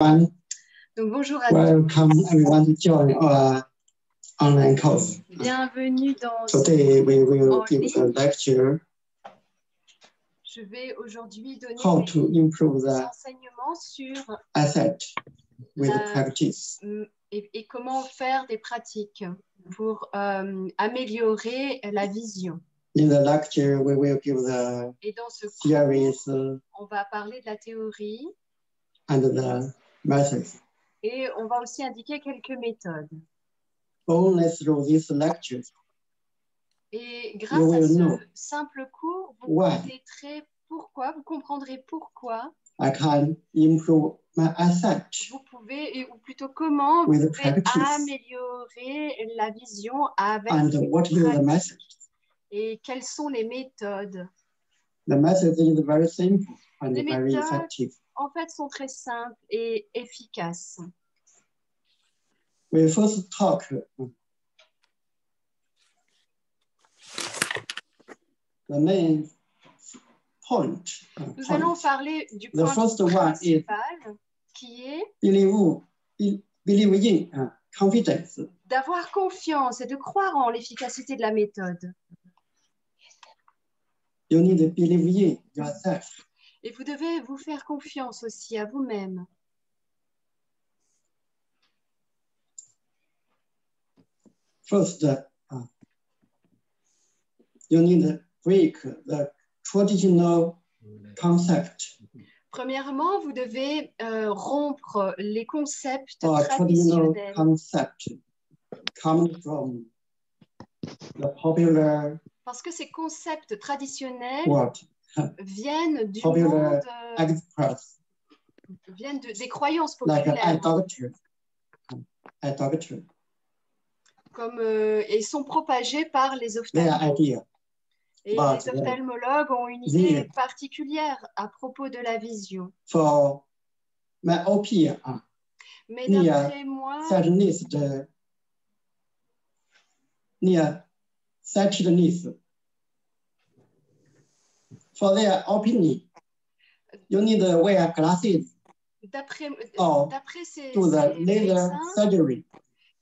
Donc, bonjour à tous. Welcome everyone to join our online course. Bienvenue dans Today we will en give a ligne. lecture Je vais aujourd'hui donner how to improve des the enseignements sur asset with la- practice. et comment faire des pratiques pour améliorer la vision. In the lecture, we will give the Et dans ce cours, theories on va parler de la théorie and the methods. et on va aussi indiquer quelques méthodes. Only through these lectures, Et You grâce à will ce know simple cours, vous why comprendrez pourquoi I can improve my asset vous pouvez, ou plutôt comment vous with pouvez practice. améliorer la vision avec And what is the pratique. method? Et quelles sont les méthodes. The method is very simple and Les very méthodes, effective. en fait, sont très simples et efficaces. We first talk the main point. Nous allons parler du The point first one is principal qui est believe in confidence. d'avoir confiance et de croire en l'efficacité de la méthode. You need to believe in yourself. Et vous devez vous faire confiance aussi à vous-même. First, you need to break the traditional concept Premièrement, vous devez rompre les concepts or traditional traditionnels. concept coming from the popular Parce que ces concepts traditionnels world, viennent du popular monde, express, viennent des croyances like populaires, idolatry, comme, et sont propagés par les their ophtalmologues. idea. Et But, les ophtalmologues ont une idée particulière à propos de la vision. For myopia, Mais d'après moi, nearsightedness. For their opinion, you need to wear glasses d'après ces do the laser médecins, surgery.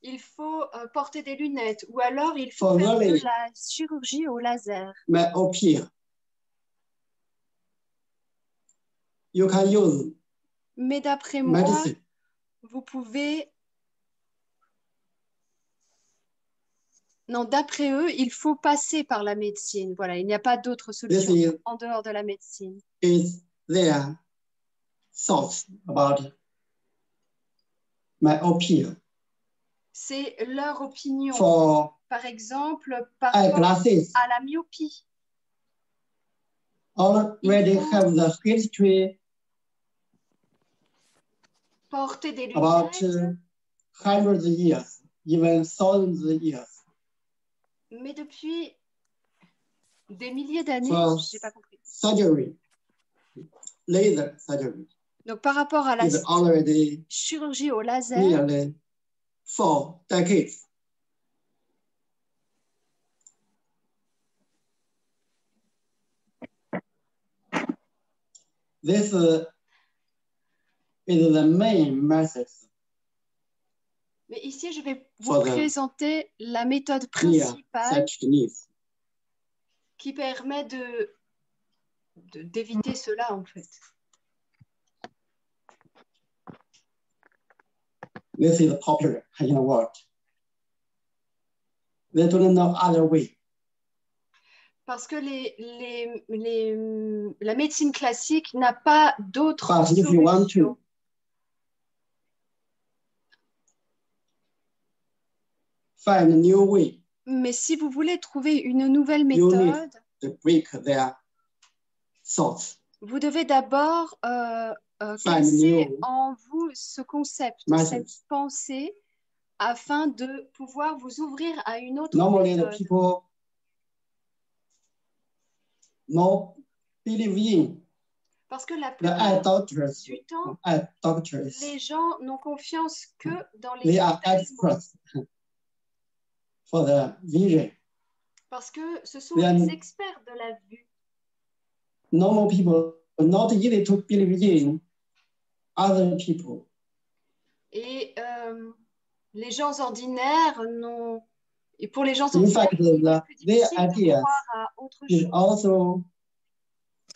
il faut porter des lunettes ou alors il faut faire de la chirurgie au laser. Myopia. You can use Mais d'après moi, medicine. vous pouvez... Non, d'après eux, il faut passer par la médecine. Voilà, il n'y a pas d'autre solution en dehors de la médecine. Is their thoughts about myopia. C'est leur opinion. For par exemple, par rapport à la myopie. Already have the history porter des lunettes about hundreds of years, even thousands of years. Mais depuis des milliers d'années, j'ai pas compris. Surgery, laser surgery. Donc par rapport à la chirurgie au laser, nearly 4 decades. This is the main method. Mais ici, je vais vous présenter la méthode principale qui permet d'éviter cela, en fait. This is popular in the world. They don't know other way. Parce que la médecine classique n'a pas d'autre solution. Find a new way. Mais si vous voulez trouver une nouvelle méthode, vous devez d'abord casser en vous ce concept, cette pensée, afin de pouvoir vous ouvrir à une autre méthode. Parce que la plupart du temps, les gens n'ont confiance que dans les for the vision. Parce que ce sont les experts de la vue. Normal people are not easy to believe in other people Et les gens ordinaires n'ont... Et pour les gens ordinaires, il est plus difficile de croire à autre chose. Also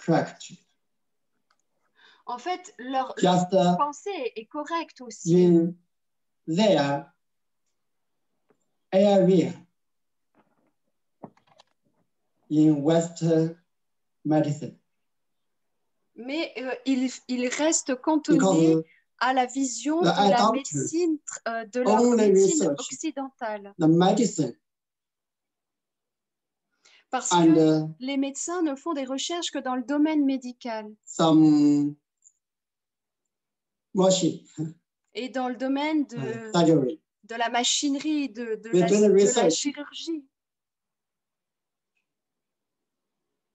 correct. En fait, leur pensée est correcte aussi. In their area in Western medicine. Mais il reste cantonné à la vision de la médecine occidentale. The medicine. Parce que les médecins ne font des recherches que dans le domaine médical. Some machine. Et dans le domaine de la machinerie, de la chirurgie.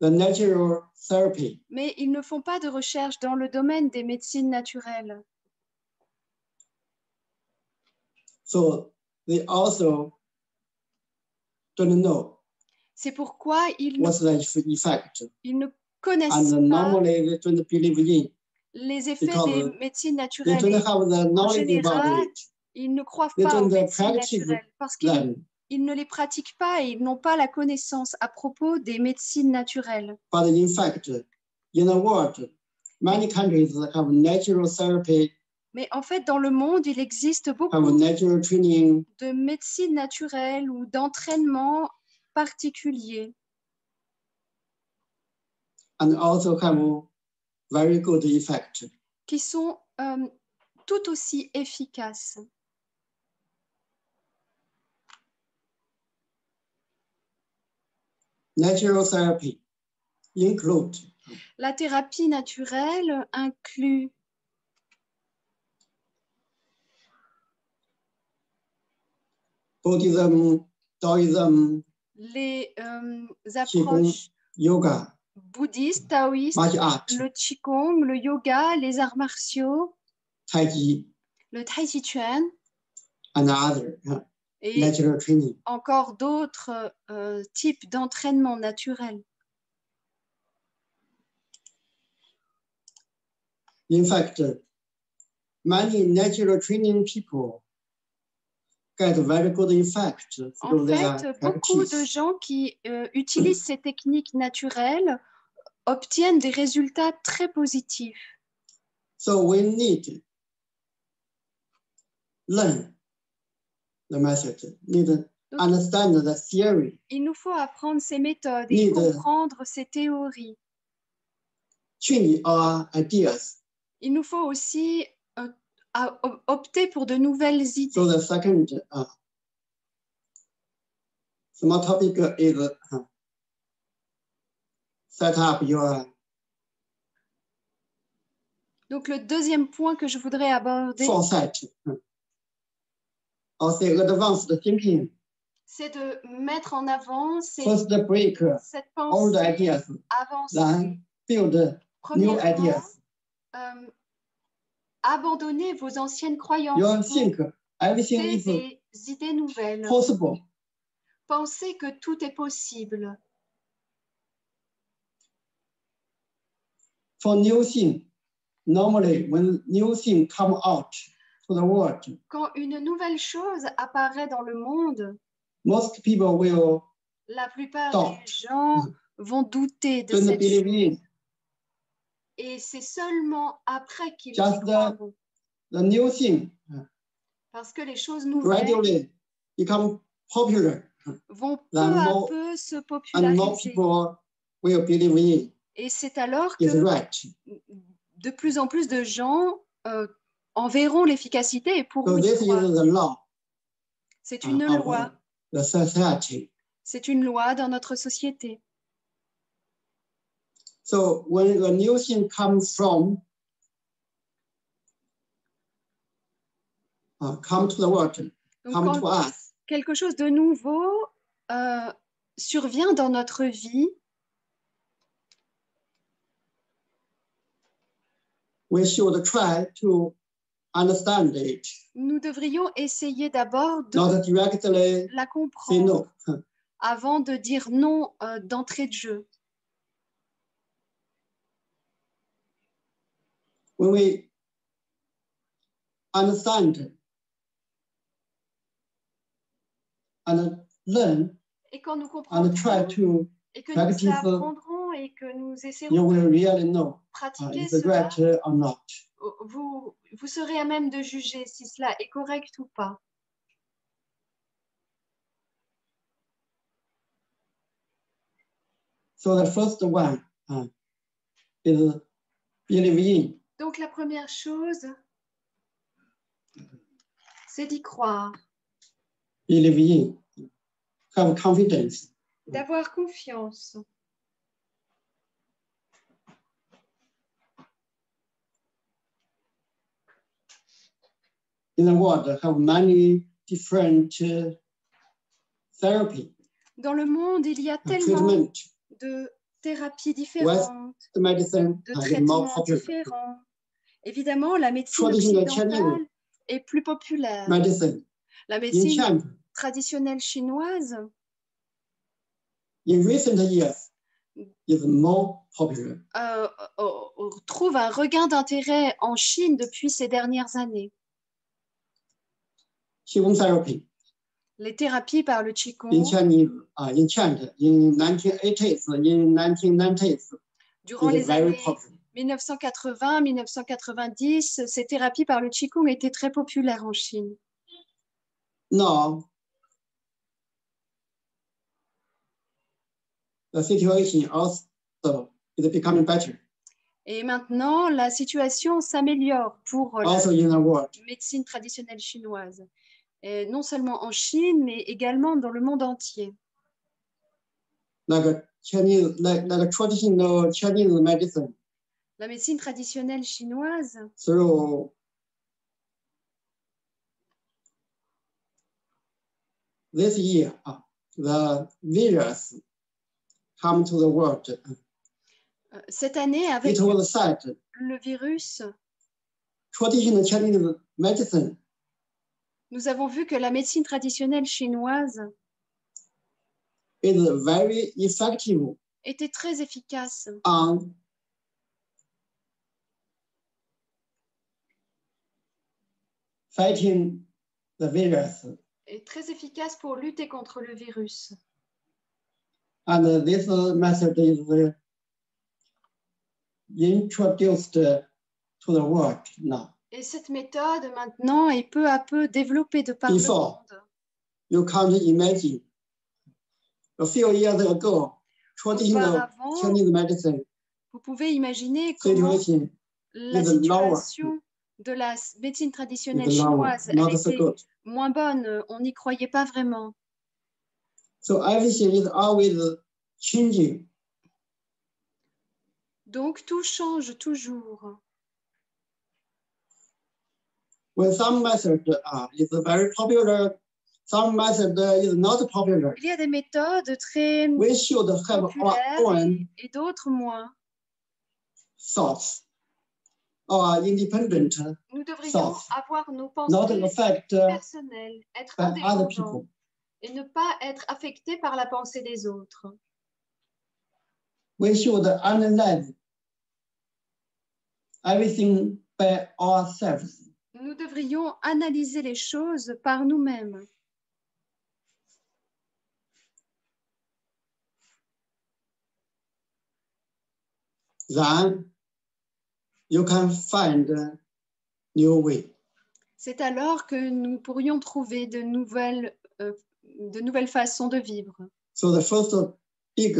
The natural therapy. Mais ils ne font pas de recherche dans le domaine des médecines naturelles. So they also don't know. C'est pourquoi ils ne connaissent pas les effets des médecines naturelles. En général, ils ne croient pas aux médecines naturelles parce qu'ils ne les pratiquent pas et ils n'ont pas la connaissance à propos des médecines naturelles. But in fact, in the world, many countries have natural therapy. Mais en fait, dans le monde, il existe beaucoup de médecine naturelle ou d'entraînement particulier. And also have very good effect. Qui sont tout aussi efficaces. Natural therapy include. La thérapie naturelle inclut Buddhism, Taoisme, les approches yoga, bouddhistes, taoïstes, le qigong, le yoga, les arts martiaux, le tai chi chuan, and other, et natural training. Encore d'autres types d'entraînement naturel. In fact, many natural training people get very good effect. En fait, beaucoup de gens qui utilisent ces techniques naturelles obtiennent des résultats très positifs. So we need learn the method, need to understand the theory. Il nous faut apprendre ces méthodes et comprendre ces théories. Train our ideas. Il nous faut aussi opter pour de nouvelles idées. So the second small topic is set up your. Donc le deuxième point que je voudrais aborder, c'est de mettre en avant cette pensée avancée. Premièrement, abandonnez vos anciennes croyances, des idées nouvelles. Pensez que tout est possible. For new thing, normally when new thing come out to the world, quand une nouvelle chose apparaît dans le monde, most people will la plupart des gens vont douter de cette chose. Et c'est seulement après qu'ils y croiront. The new thing, parce que les choses nouvelles become popular, vont peu à peu se populariser. Will believe in. Et c'est alors que de plus en plus de gens en verront l'efficacité et pourront y croire. C'est une loi. C'est une loi dans notre société. So when a new thing comes from come to the world, come to us. Quelque chose de nouveau survient dans notre vie. We should try to understand it. Nous devrions essayer d'abord de la comprendre avant de dire non d'entrée de jeu. When we understand and learn et quand nous and comprendrons try to et que practice, nous apprendrons et que nous you essaierons will de really know pratiquer is it cela, right or not. vous serez à même de juger si cela est correct ou pas. So the first one is believe in. Donc la première chose, c'est d'y croire, Believe in. Have confidence. d'avoir confiance. In the world, have many different therapy. Dans le monde, il y a tellement treatment. De thérapies différentes, The medicine de traitements différents. Évidemment, la médecine occidentale est plus populaire. Medicine. La médecine traditionnelle chinoise, in recent years, is more popular. Trouve un regain d'intérêt en Chine depuis ces dernières années. Qigong therapy. Les thérapies par le Qigong. In China, in 1980s, in 1990s, durant les années 1980-1990, ces thérapies par le Qigong étaient très populaires en Chine. Now, the situation also is becoming better. Et maintenant, la situation s'améliore pour la médecine traditionnelle chinoise. Et non seulement en Chine, mais également dans le monde entier. Like traditional Chinese medicine. La médecine traditionnelle chinoise. Through this year, the virus come to the world. Cette année, avec le virus, traditional Chinese medicine. Nous avons vu que la médecine traditionnelle chinoise is very effective était très efficace on fighting the virus. Et très efficace pour lutter contre le virus. And this method is introduced to the world now. Et cette méthode maintenant est peu à peu développée de par le monde. You can't imagine. A few years ago, traditional Chinese medicine. Vous pouvez imaginer comment la situation de la médecine traditionnelle chinoise était moins bonne. On n'y croyait pas vraiment. So everything is always changing. Donc tout change toujours. When some method is very popular, some method is not popular. Il y a des méthodes très populaires et d'autres moins. Thoughts or independent. Nous devrions avoir nos pensées personnelles, être indépendants et ne pas être affectés par la pensée des autres. We should analyze everything by ourselves. Nous devrions analyser les choses par nous-mêmes. Then you can find a new way. C'est alors que nous pourrions trouver de nouvelles façons de vivre. So the first big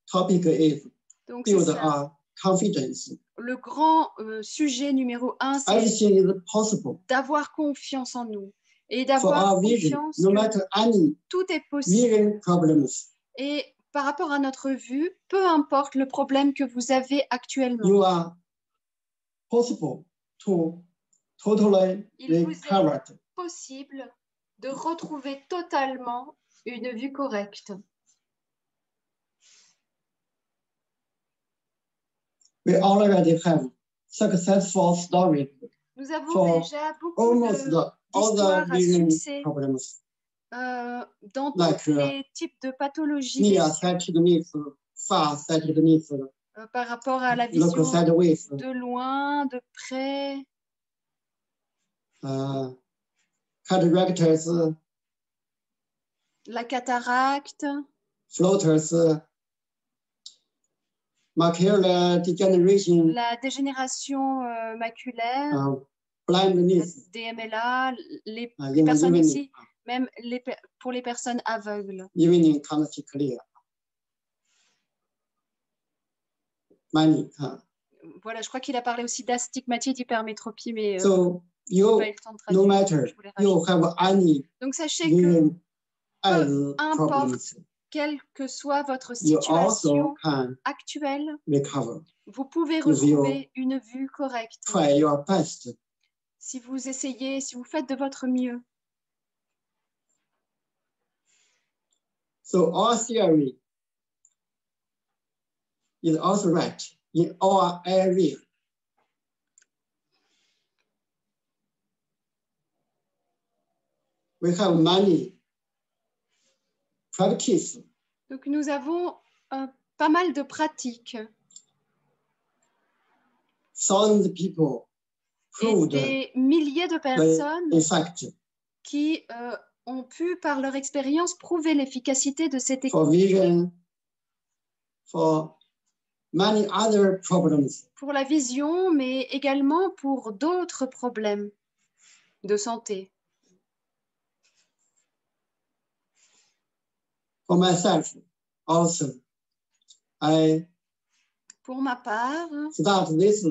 topic is build our confidence. Le grand sujet numéro 1, c'est d'avoir confiance en nous et d'avoir confiance que tout est possible. Et par rapport à notre vue, peu importe le problème que vous avez actuellement, il vous est possible de retrouver totalement une vue correcte. We already have successful stories. Nous avons déjà beaucoup d'histoires à succès dans tous les types de pathologies par rapport à la vision de loin, de près. cataracts, la cataracte, floaters, macular degeneration, la dégénération maculaire, blindness, DMLA, les personnes ici, même pour les personnes aveugles. Evening comes clear. Many. Voilà, je crois qu'il a parlé aussi d'astigmatie et d'hypermétropie, mais so you, no matter you have any. Donc sachez que peu importe quelle que soit votre situation actuelle, vous pouvez retrouver une vue correcte. Try your best. Si vous essayez, si vous faites de votre mieux. So our theory is also right in our area. We have many practice. Donc nous avons pas mal de pratiques. Thousands of people et des milliers de personnes qui ont pu, par leur expérience, prouver l'efficacité de cette technique. For many other problems. Pour la vision, mais également pour d'autres problèmes de santé. For myself, also, pour ma part, start this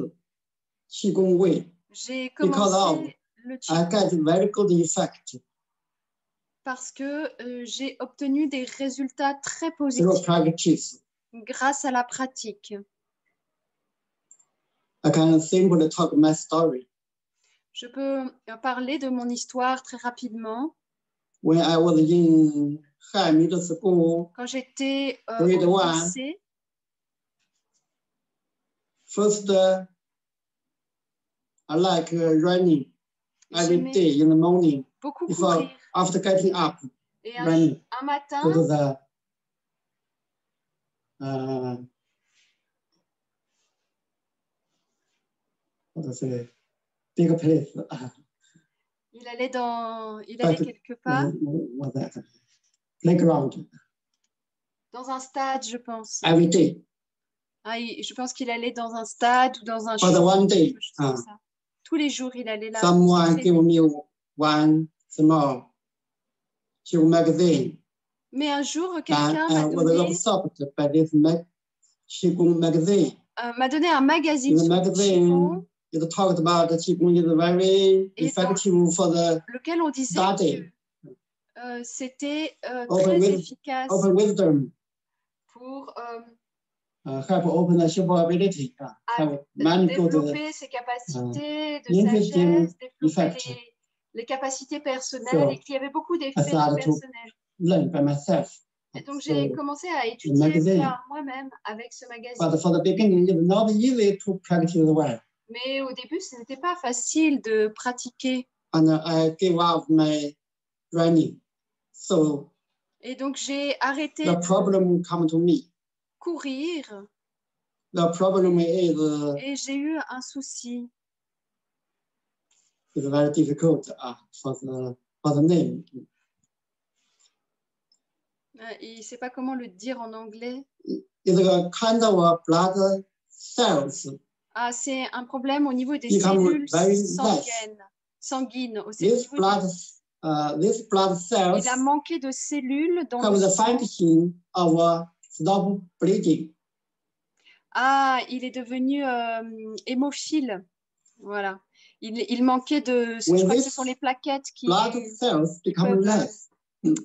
Qigong way j'ai commencé le Qigong I get very good effect. Parce que j'ai obtenu des résultats très positifs grâce à la pratique. I can simply talk my story. Je peux parler de mon histoire très rapidement. When I was in high middle school, quand j'étais au lycée, first, I like running every day in the morning. Beaucoup before, after getting up, et running. Un matin, go to the, what to say, big place. Il allait quelque part. Playground. Dans un stade, je pense. Every day. Ah, je pense qu'il allait dans un stade ou dans un For the one day. Tous les jours, il allait là. Someone gave me one small Qigong magazine. Mais un jour, quelqu'un m'a donné un magazine sur Qigong. It talked about the Qigong is very effective for the lequel on disait study. Que c'était très efficace pour help open the ability, développer ses capacités de sagesse, développer les capacités personnelles et qu'il y avait beaucoup d'effets personnels. Et donc j'ai commencé à étudier par moi-même avec ce magazine. Mais au début, ce n'était pas facile de pratiquer. Et donc j'ai arrêté de courir. Et j'ai eu un souci. It's very difficult for the name. Il ne sait pas comment le dire en anglais. It's a kind of blood cells. Ah, c'est un problème au niveau des cellules sanguines. This blood cells. Il a manqué de cellules dans le sang. Of stop bleeding. Ah, il est devenu hémophile. Voilà. Il manquait de. Je crois que ce sont les plaquettes qui peuvent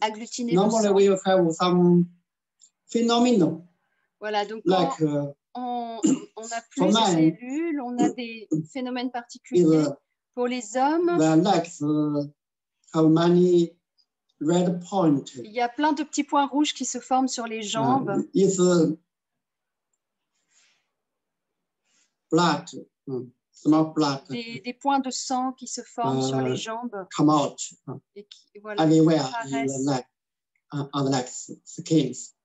agglutiner le sang. Voilà, donc like, on n'a plus de cellules, on a des phénomènes particuliers. Pour les hommes, il y a plein de petits points rouges qui se forment sur les jambes. Des points de sang qui se forment sur les jambes. Come out. Et qui, voilà, everywhere on the legs, skins.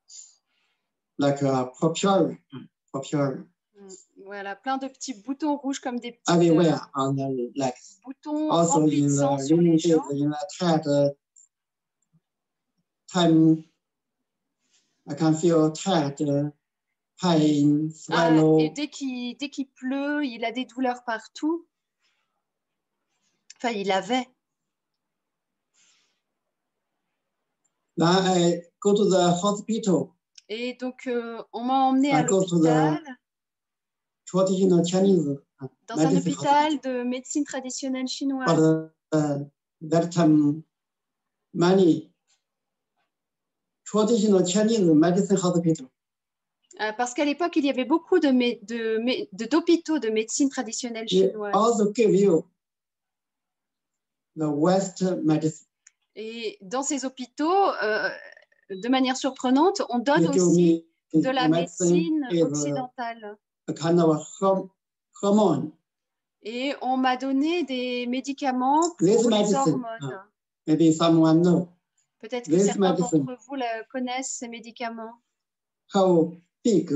Like purpura. Voilà, plein de petits boutons rouges comme des petits everywhere on the legs. Boutons Also remplis de in sang the sur les raining days, jambes. in the tired time, I can feel tired, pain, swallow. Et dès qu'il pleut, il a des douleurs partout. Enfin, il avait. Then I go to the hospital. Et donc, on m'a emmené à l'hôpital. Traditional Chinese dans un hôpital de médecine traditionnelle chinoise. But that time, many traditional Chinese medicine hospital. Parce qu'à l'époque, il y avait beaucoup d'hôpitaux de médecine traditionnelle chinoise. Also give you the West medicine. Et dans ces hôpitaux, de manière surprenante, on donne aussi de la médecine occidentale. A kind of hormone. Et on m'a donné des médicaments pour les hormones. Maybe someone know. Peut-être que certains d'entre vous connaissent ces médicaments. How big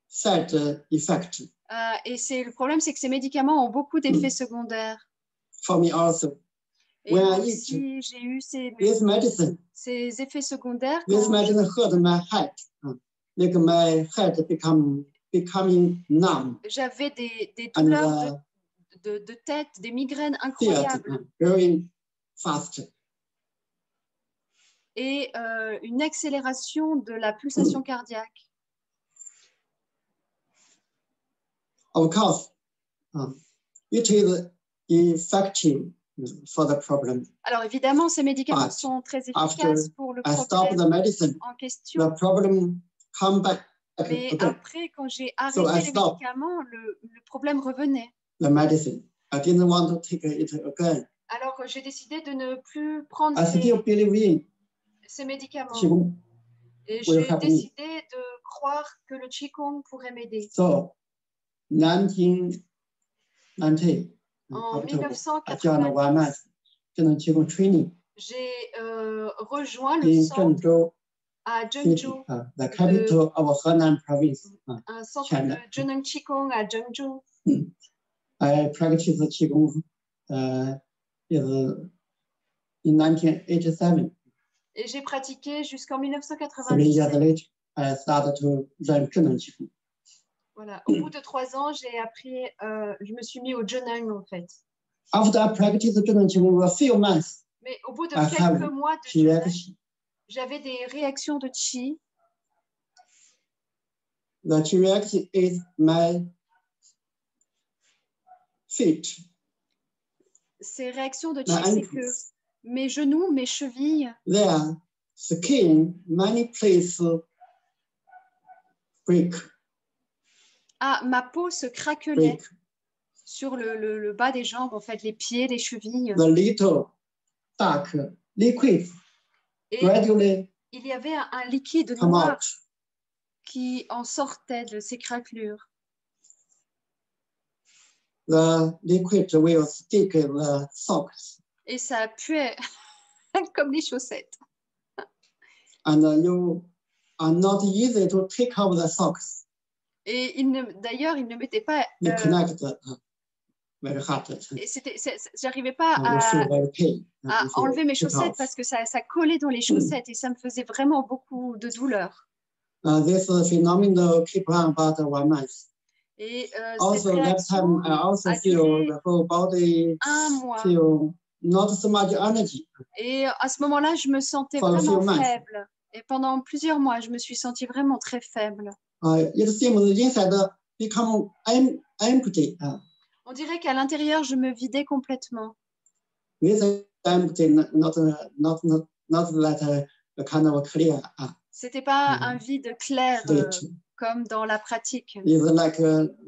side effect. Et le problème, c'est que ces médicaments ont beaucoup d'effets secondaires. For me also. Et moi aussi, j'ai eu ces effets secondaires. This medicine hurt my head. Make my head becoming numb. J'avais des douleurs de tête, des migraines incroyables. Very fast. Et une accélération de la pulsation cardiaque. Of course, it is effective for the problem. Alors évidemment, ces médicaments sont très efficaces pour le problème en question. The problem come back. Mais après, quand j'ai arrêté les médicaments, le problème revenait. The medicine. I didn't want to take it again. Alors j'ai décidé de ne plus prendre ces médicaments. Et j'ai décidé de croire que le Qigong pourrait m'aider. So, 1990, en 1990, j'ai rejoint le centre à Zhengzhou, the capital of Henan province. Un centre de Zheneng Qigong à Zhengzhou. I practiced Qigong in 1987. Et j'ai pratiqué jusqu'en 1997. 3 years later, I started to learn Zheneng Qigong. Voilà. Au bout de 3 ans, j'ai appris, je me suis mis au Zheneng en fait. After I practiced Zheneng Qigong a few months, mais au bout de quelques mois de Zheneng, j'avais des réactions de Qi. The Qi reaction is my feet. Ces réactions de Qi, c'est que mes genoux, mes chevilles. Their skin, many places break. Ah, ma peau se craquelait sur le bas des jambes, en fait, les pieds, les chevilles. The little dark liquid gradually il y avait un liquide noir qui en sortait de ces craquelures. The liquid will stick in the socks. Et ça puait comme les chaussettes. And you are not easy to take off the socks. Et d'ailleurs, il ne mettait pas. J'arrivais pas à enlever mes chaussettes parce que ça collait dans les chaussettes et ça me faisait vraiment beaucoup de douleur. This phenomenon keep on about 1 month. Et also that time I also feel the whole body feel not so much energy. Et à ce moment-là, je me sentais vraiment faible. Et pendant plusieurs mois, je me suis sentie vraiment très faible. It seems inside become empty. On dirait qu'à l'intérieur, je me vidais complètement. This empty, not that kind of clear. C'était pas un vide clair comme dans la pratique. It's like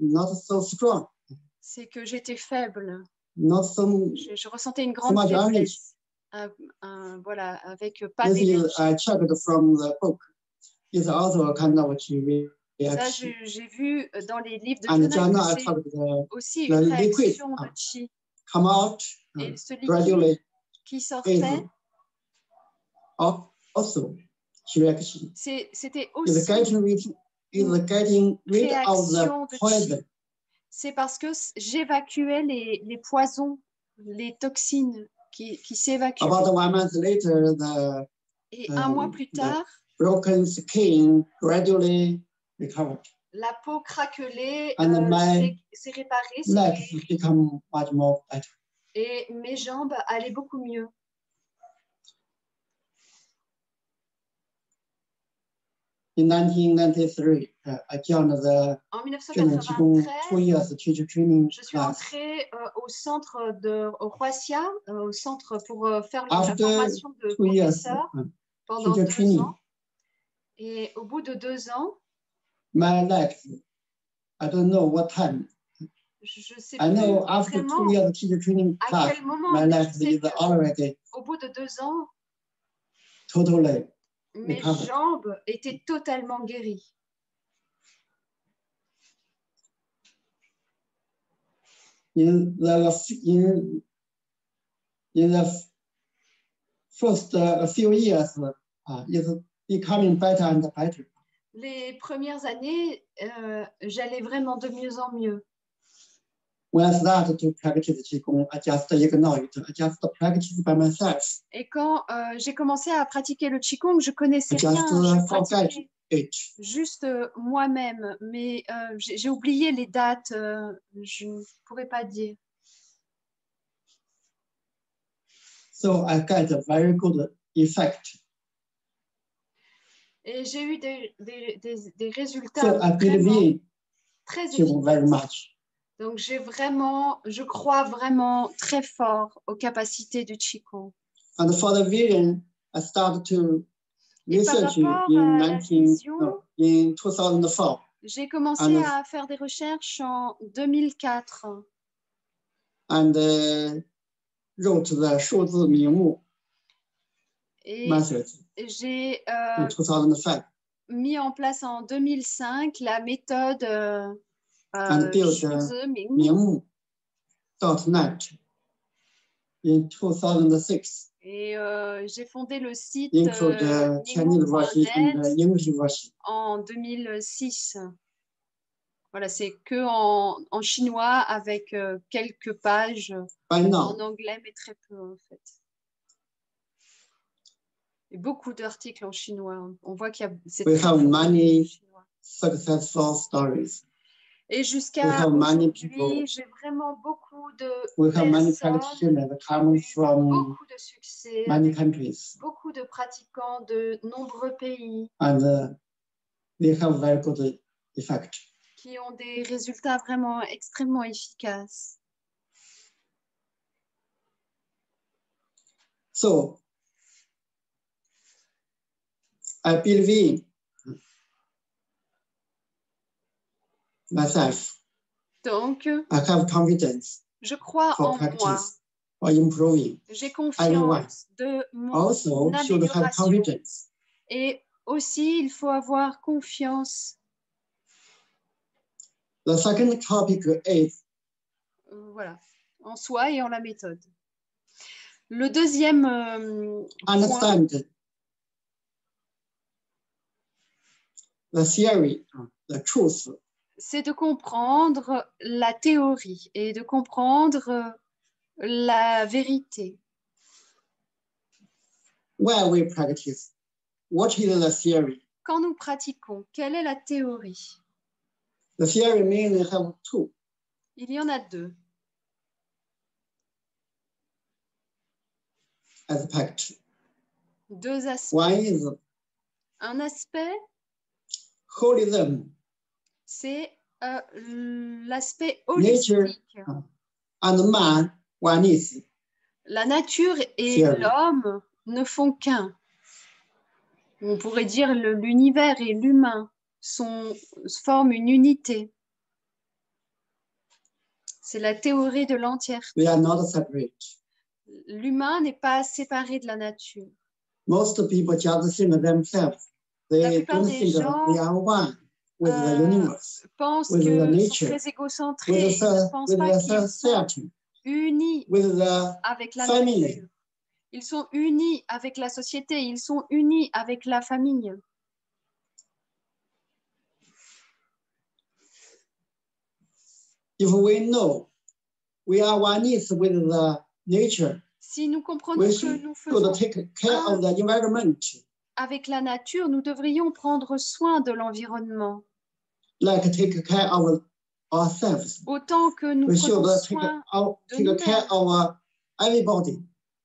not so strong. C'est que j'étais faible. Not so, je ressentais une grande faiblesse. Voilà, avec pas d'énergie. I checked from the book. It's also a kind of ça, j'ai vu dans les livres de Zheneng que c'est aussi une réaction de Qi. Come out, et ce liquide qui sortait, also, c'était aussi réaction de qi. C'est parce que j'évacuais les poisons, les toxines qui s'évacuent. Et un mois plus tard, broken skin gradually recovered. La peau craquelée s'est réparée. Legs become much more better. Et mes jambes allaient beaucoup mieux. In 1993, I joined the en 1993, teacher training je suis entrée au centre au Roissia, au centre pour faire la formation de professeur pendant 2 ans. Et au bout de 2 ans, my legs, I don't know what time. Je sais I know after vraiment 2 years of teacher training class, my legs is already au bout de 2 ans, totally mes recovered. jambes étaient totalement guéries. In the first few years, it's becoming better and better. Les premières années, j'allais vraiment de mieux en mieux. When I started to practice Qigong, I just ignored it. I just practiced by myself. Et quand j'ai commencé à pratiquer le Qigong, je connaissais rien. Je pratiquais juste moi-même, mais j'ai oublié les dates. Je ne pourrais pas dire. So I got a very good effect. Et j'ai eu des résultats so vraiment très efficaces. Very much. Donc, je crois vraiment très fort aux capacités du Qigong. And for the vision, I started to research in 2004. J'ai commencé à faire des recherches en 2004. And wrote the 数字名目 method. J'ai in 2005. mis en place en 2005 la méthode and built Mingmu.net in 2006. Et j'ai fondé le site en 2006. Voilà, c'est que en chinois avec quelques pages en anglais, mais très peu en fait. Et beaucoup d'articles en chinois. On voit qu'il y a We have many successful stories. Et jusqu'à aujourd'hui, j'ai vraiment beaucoup de personnes, beaucoup de succès, beaucoup de pratiquants de nombreux pays and they have very good effect. Qui ont des résultats vraiment extrêmement efficaces. So, I believe myself. Donc, I have confidence. Je crois en moi. For improving. J'ai confiance de mon amélioration. Et aussi, il faut avoir confiance. The second topic is voilà, en soi et en la méthode. Le deuxième understand point, the theory, the truth. C'est de comprendre la théorie et de comprendre la vérité. When we practice, what is the theory? Quand nous pratiquons, quelle est la théorie? The theory mainly have two. Il y en a deux. Aspects. Deux aspects. One is un aspect, holism. C'est l'aspect holistique. Nature and man, one is. La nature et l'homme ne font qu'un. On pourrait dire l'univers et l'humain forment une unité. C'est la théorie de l'entièreté. We are not separate. L'humain n'est pas séparé de la nature. Most people just think themselves. They don't think they are one with the universe, pensent with que the sont nature, très égocentrés with et ne pensent pas qu'ils sont unis with the avec la family. nature. Ils sont unis avec la société, ils sont unis avec la famille. if we know we are oneness with the nature, si nous comprenons que nous faisons take care of the environment, avec la nature, nous devrions prendre soin de l'environnement. Like take care of ourselves. Autant que nous prenons soin de nous-mêmes. Everybody.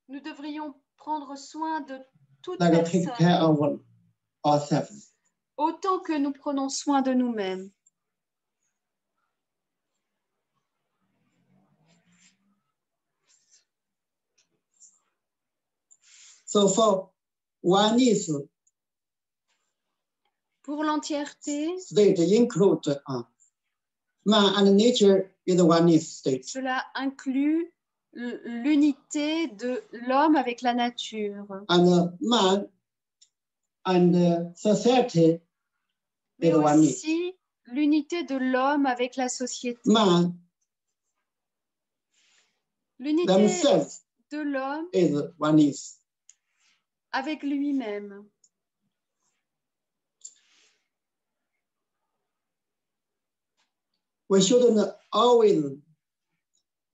Nous devrions prendre soin de toute like personne. Take care of ourselves. Autant que nous prenons soin de nous-mêmes. So for oneness, pour l'entièreté, state include man and nature is oneness state. Cela inclut l'unité de l'homme avec la nature. And man and society mais aussi l'unité de l'homme avec la société. L'unité de l'homme avec lui-même. We shouldn't always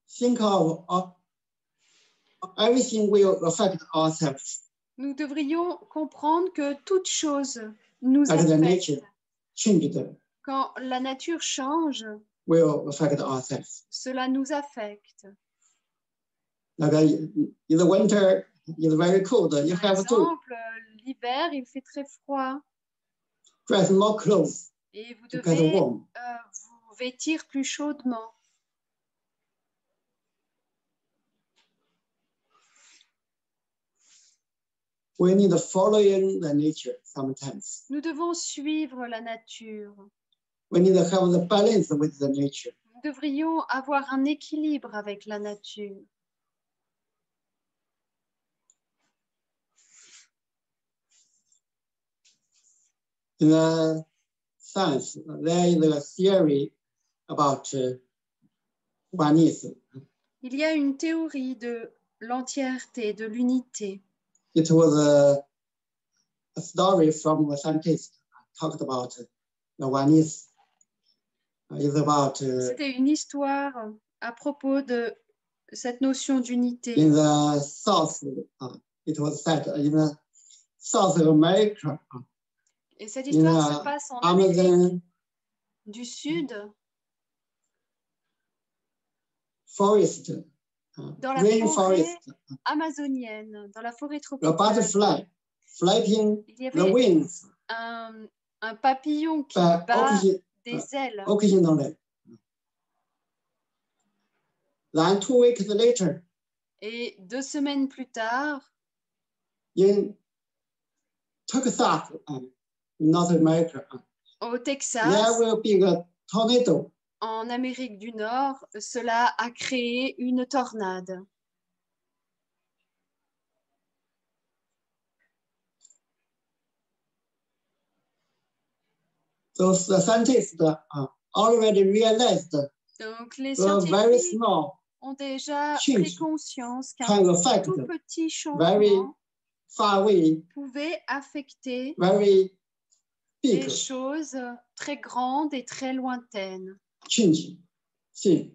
think of everything will affect ourselves. Nous devrions comprendre que toute chose nous affecte. Quand la nature change, will affect ourselves. Cela nous affecte. Like in the winter, it's very cold. You Par exemple, l'hiver, il fait très froid. Dress more clothes. Et vous devez vous vêtir plus chaudement. We need to follow the nature sometimes. Nous devons suivre la nature. We need to have the balance with the nature. Nous devrions avoir un équilibre avec la nature. In the science, there is a theory about oneness. Il y a une théorie de l'entièreté, de l'unité. It was a story from a scientist talked about the oneness. C'était une histoire à propos de cette notion d'unité. In the South, it was said in the South America. Et cette histoire se passe en Amérique du Sud. Forest. Dans la forêt amazonienne, dans la forêt tropicale. A butterfly flapping the wings. Un papillon qui bat des ailes. Occasionally. Then 2 weeks later. Et 2 semaines plus tard. In Texas, North America. Au Texas. There will be a tornado. En Amérique du Nord, cela a créé une tornade. So the scientists already realized. Donc les scientifiques ont déjà pris conscience qu'un tout petit changement pouvait affecter des choses très grandes et très lointaines.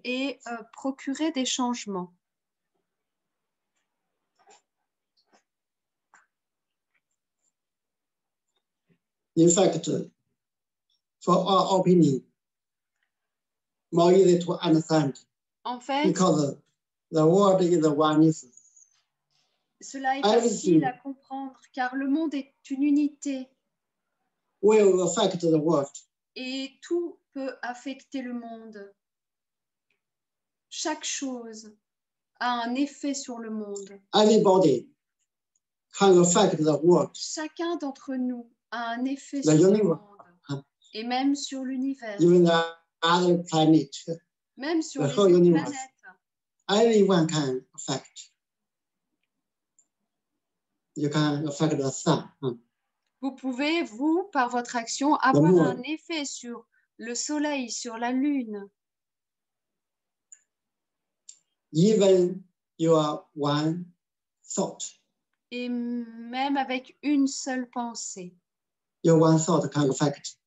Et procurer des changements. In fact, for our opinion, more easy to understand. En fait, because the world is the oneness. Cela est facile à comprendre car le monde est une unité. Will affect the world. Et tout peut affecter le monde. Chaque chose a un effet sur le monde. Everybody can affect the world. Chacun d'entre nous a un effet sur le monde. Et même sur l'univers. Even the other planet. Même sur les autres planètes. Everyone can affect. You can affect the sun. Vous pouvez, vous, par votre action, avoir un effet sur le soleil, sur la lune. Even your one thought. Et même avec une seule pensée. Your one thought can affect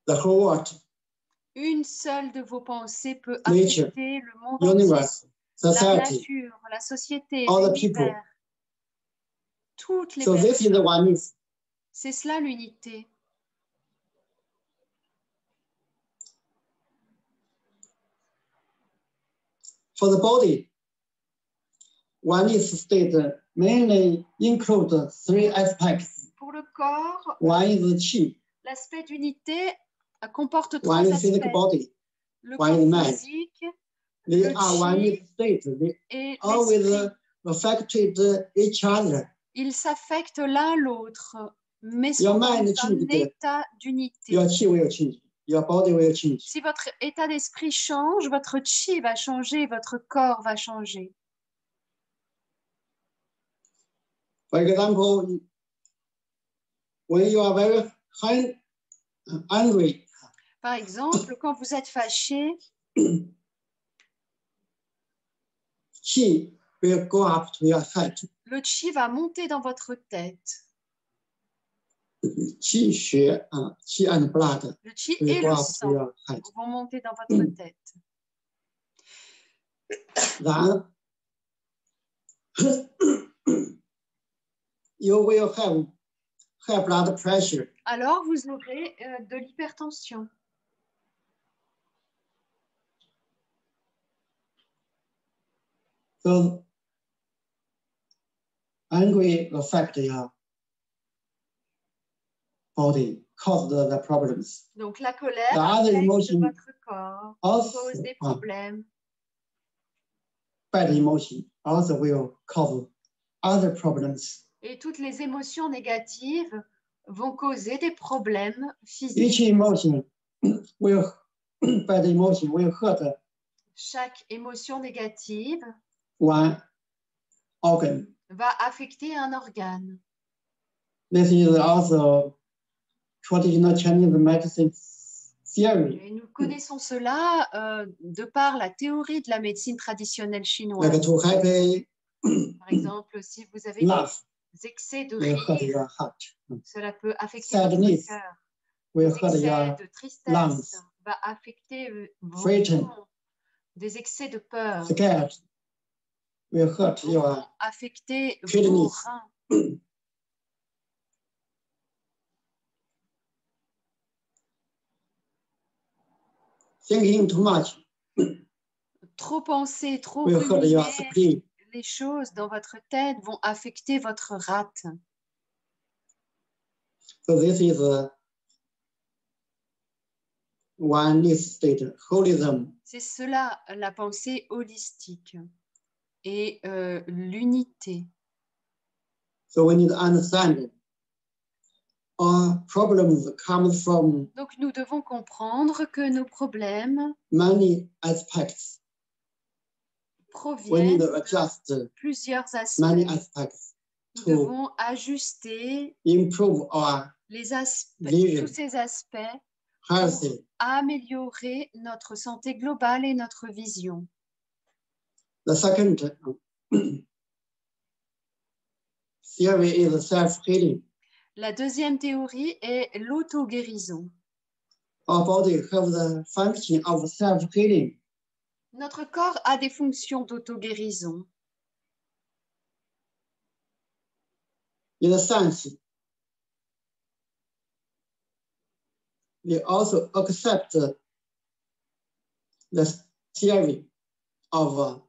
the whole world. Une seule de vos pensées peut nature, affecter le monde universe, entier, la society, nature, la société, all the people. l'univers, toutes les So this is the personnes. oneness. C'est cela l'unité. For the body, oneness state mainly include three aspects. Pour le corps, one is chi. L'aspect d'unité comporte trois One is aspects. physical body. Le One corps is mind. physique, They le are chi one state. They et always l'esprit. affected each other. Ils s'affectent l'un l'autre, mais Your sont dans mind un changes. état d'unité. Your chi will change. Your body will change. Si votre état d'esprit change, votre chi va changer, votre corps va changer. For example, when you are very angry, Par exemple, quand vous êtes fâché, chi will go up to your head. le chi va monter dans votre tête. Chi and blood Le chi will et go le up to sang your head. vont monter dans votre tête. Then you will have high blood pressure. Alors, vous aurez de l'hypertension. So angry affect your body, cause the problems. Donc, la colère The other affecte emotion votre corps, also, cause des problèmes. Bad emotion also will cause other problems. Et toutes les émotions négatives vont causer des problèmes physiques. Each emotion will, bad emotion will hurt Chaque émotion négative one organ. va affecter un organe. This is also traditional Chinese medicine theory. Et nous connaissons cela de par la théorie de la médecine traditionnelle chinoise. Like too happy, Par exemple, si vous avez des excès de will hurt rire, your heart. cela peut affecter Sadness votre cœur. will Des hurt excès your de tristesse lungs. va affecter vos Frightened. poumons. Des excès de peur Scared will hurt vont your affecter vos kidneys. reins. Thinking too much Trop penser, trop will hurt your ruminer spleen. les choses dans votre tête vont affecter votre rate. So this is oneness state, holism. C'est cela la pensée holistique et l'unité. So we need to understand our problems come from Donc nous devons comprendre que nos problèmes many aspects. We need proviennent to adjust de plusieurs aspects. many aspects Nous to devons ajuster improve our les aspects, vision, tous ces aspects healthy. pour améliorer notre santé globale et notre vision. The second theory is self-healing. La deuxième théorie est l'auto-guérison. Our body has the function of self-healing. Notre corps a des fonctions d'auto-guérison. In a sense, we also accept the theory of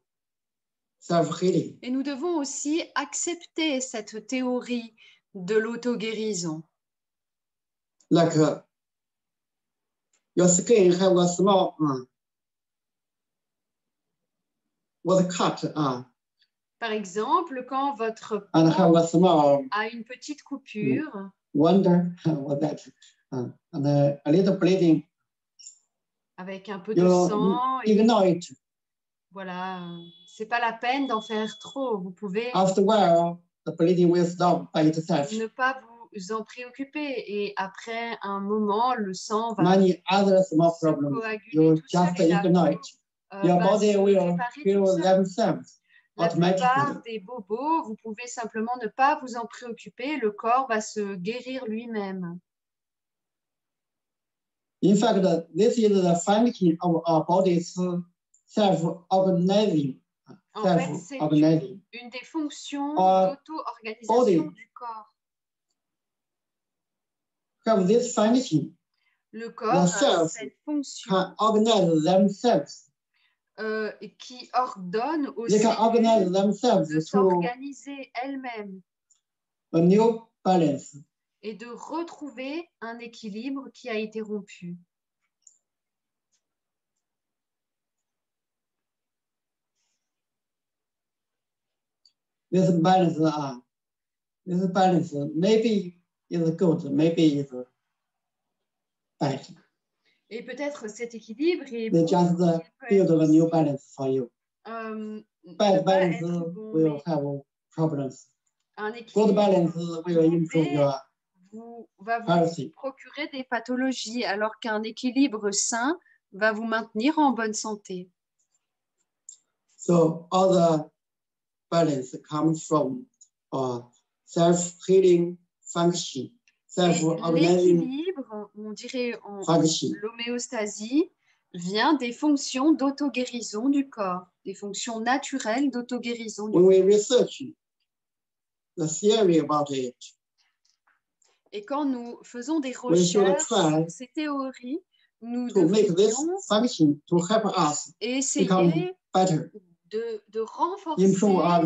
self-healing. Et nous devons aussi accepter cette théorie de l'auto-guérison. Like your skin have a small was cut Par exemple, quand votre and have peau a small a une petite coupure, wonder was that and a little bleeding. avec un peu de You sang, et ignore it. voilà, c'est pas la peine d'en faire trop. Vous pouvez After a while, the bleeding will stop by itself. ne pas vous en préoccuper et après un moment, le sang va Many other small se problems coaguler you tout seul just et la ignore peau it. Your va body se will réparer heal toute seule. themselves La automatically. plupart des bobos, vous pouvez simplement ne pas vous en préoccuper, le corps va se guérir lui-même. In fact, this is the function of our body's self-organizing. En fait, c'est une des fonctions d'auto-organisation du corps. Have this function. Le corps a cette fonction can organize themselves. Qui ordonne aux cellules de s'organiser elles-mêmes et de retrouver un équilibre qui a été rompu. This balance maybe is good, maybe is bad. Et peut-être cet équilibre est bon, just build a new balance for you. Bad balance will have problems. Good balance will improve your va vous procurer des pathologies, alors qu'un équilibre sain va vous maintenir en bonne santé. So all the balance comes from self-healing function. L'équilibre, on dirait l'homéostasie, vient des fonctions d'auto-guérison du corps, des fonctions naturelles d'auto-guérison du corps. We research the theory about it. Et quand nous faisons des recherches sur ces théories, nous devrions essayer de renforcer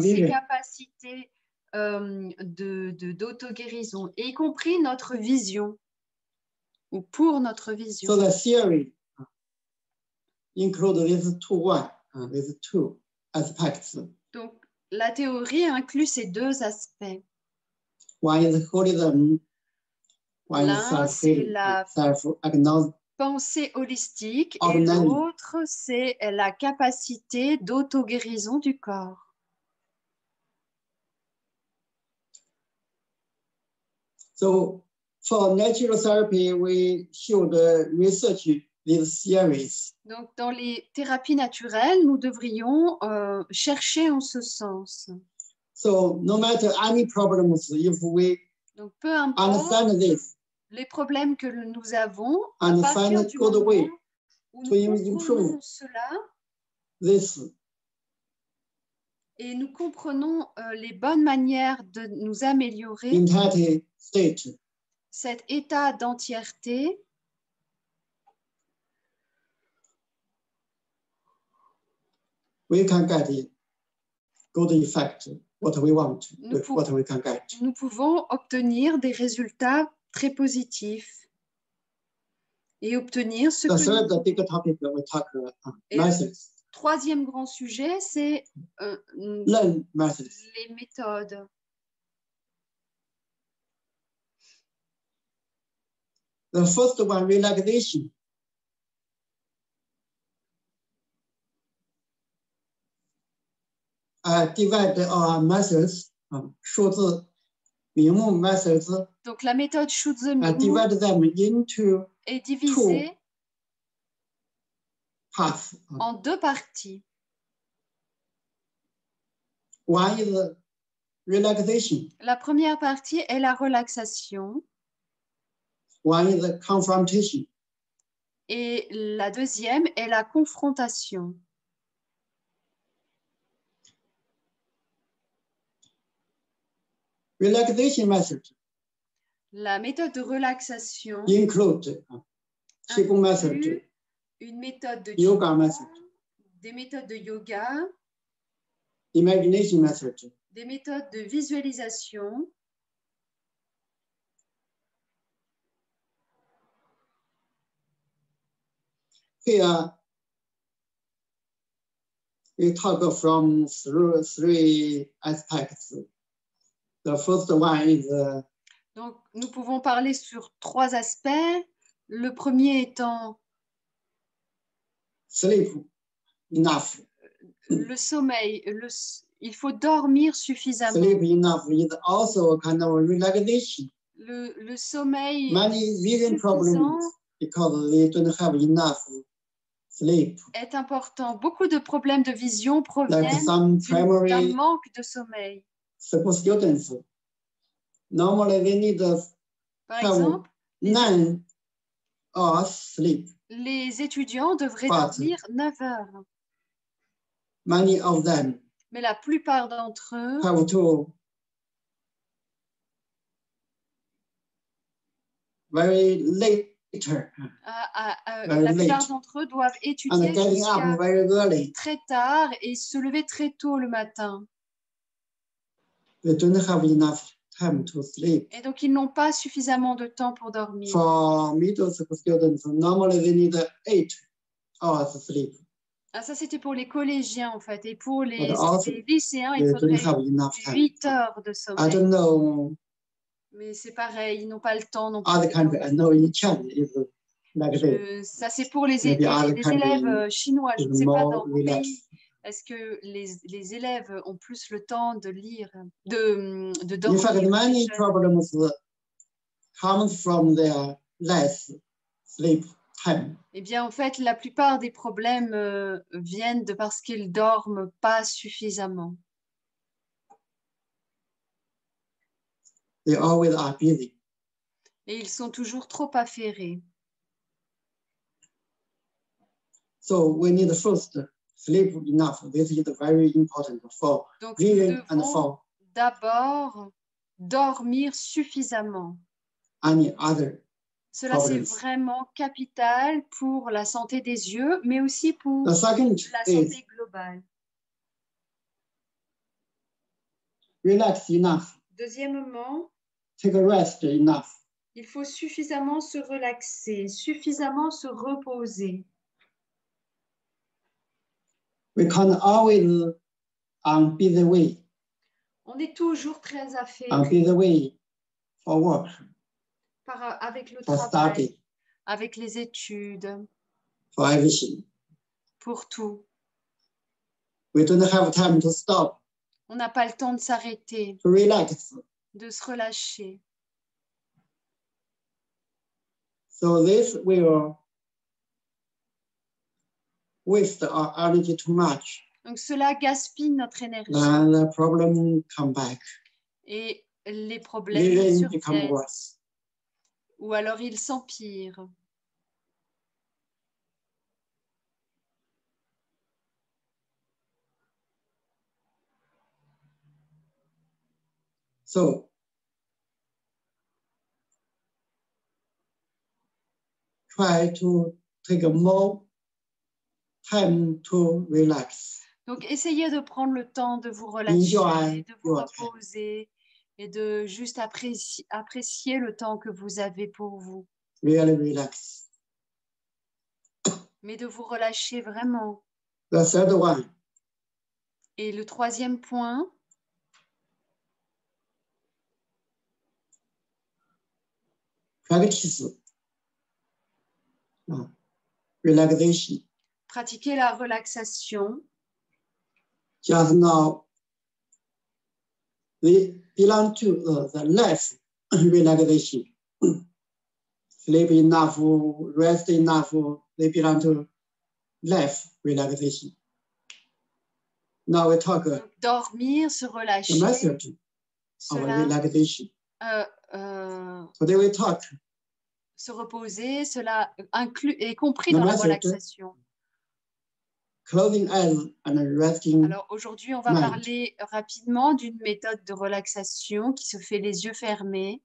ces capacités d'auto-guérison, y compris notre vision, ou pour notre vision. So the theory includes these two aspects. Donc, la théorie inclut ces deux aspects. One is holism. L'un, c'est la pensée holistique, et l'autre, c'est la capacité d'auto-guérison du corps. So, for natural therapy, we should research these theories. Donc, dans les thérapies naturelles, nous devrions chercher en ce sens. So, no matter any problems, if we Donc, peu importe understand this, les problèmes que nous avons, à partir du moment où nous comprenons cela, et nous comprenons les bonnes manières de nous améliorer, cet état d'entièreté, we can get good effect, what we want, what we can get. Nous pouvons obtenir des résultats très positifs et obtenir ce que le troisième grand sujet, c'est les méthodes. The first one, relaxation. Divide our muscles, 数字名目 muscles. Donc la méthode Shuzi-Mimu divide them into est divisée parts. En deux parties. One is relaxation. La première partie est la relaxation. One is confrontation. Et la deuxième est la confrontation. Relaxation method. La méthode de relaxation include une méthode de yoga method, des méthodes de yoga, imagination method, des méthodes de visualisation, here we talk from three aspects. The first one is donc nous pouvons parler sur trois aspects. Le premier étant sleep enough. Le sommeil. Il faut dormir suffisamment. Sleep enough is also a kind of relaxation. Le sommeil Many vision problems because they don't have enough sleep. Est important. Beaucoup de problèmes de vision proviennent d'un manque de sommeil. Students, normally they need Par exemple, 9 hours sleep. Les étudiants devraient dormir 9 heures. Many of them mais la plupart d'entre eux have to very late. La plupart d'entre eux doivent étudier jusqu'à très tard et se lever très tôt le matin. They don't have enough time to sleep. Et donc ils n'ont pas suffisamment de temps pour dormir. For middle school students, normally they need 8 hours sleep. Ah, ça c'était pour les collégiens en fait, et pour les lycéens il faudrait 8 heures de sommeil. I don't know. Mais c'est pareil, ils n'ont pas le temps non plus. Ça c'est pour les élèves chinois, je ne sais pas dans mon pays. Est-ce que les élèves ont plus le temps de lire, de dormir? In fact, many problems come from their less sleep time. Eh bien, en fait, la plupart des problèmes viennent de parce qu'ils dorment pas suffisamment. They always are busy. Et ils sont toujours trop affairés. So we need first sleep enough. This is very important for vision and for d'abord dormir suffisamment. Any other Cela c'est vraiment capital pour la santé des yeux, mais aussi pour la santé globale. Relax enough. Deuxièmement, take a rest enough. Il faut suffisamment se relaxer, suffisamment se reposer. We can't always be the way. On est toujours très affairé. Be the way for work. Avec le for travail, study. Avec les études, for everything. Pour tout. We don't have time to stop. On n'a pas le temps de s'arrêter, to relax. De se relâcher. So this will waste our energy too much. Donc cela gaspille notre énergie. And the problem come back. Et les problèmes surviennent. Ou alors ils s'empirent. So try to take more time to relax. Donc, essayez de prendre le temps de vous relâcher, de vous reposer et de juste apprécier le temps que vous avez pour vous. Really relax. Mais de vous relâcher vraiment. The third one. Et le troisième point. Practice. Relaxation. Pratiquer la relaxation. Just now, we belong to the left relaxation. Sleep enough, rest enough, they belong to left relaxation. Now we talk dormir, se relâcher. The method of relaxation. Today we talk. Se reposer, cela inclut est compris dans la relaxation. Closing eyes and resting. Alors aujourd'hui, on va parler rapidement d'une méthode de relaxation qui se fait les yeux fermés.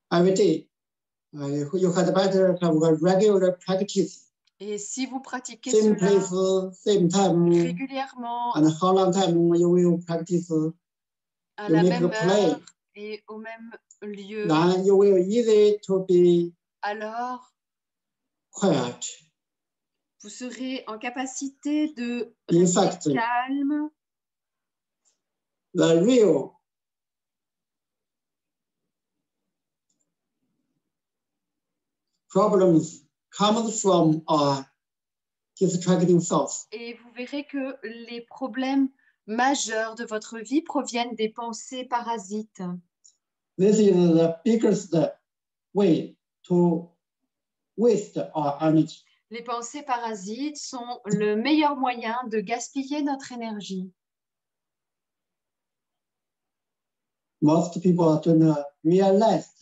Every day, you had better have a regular practice. Et si vous pratiquez same cela place, same time, régulièrement, and how long time you will practice, à la même heure et au même lieu, then you will easy to be alors quiet. Vous serez en capacité de rester calme. The real problems come from our distracting thoughts. Et vous verrez que les problèmes majeurs de votre vie proviennent des pensées parasites. This is the biggest way to waste our energy. Les pensées parasites sont le meilleur moyen de gaspiller notre énergie. Most people don't realize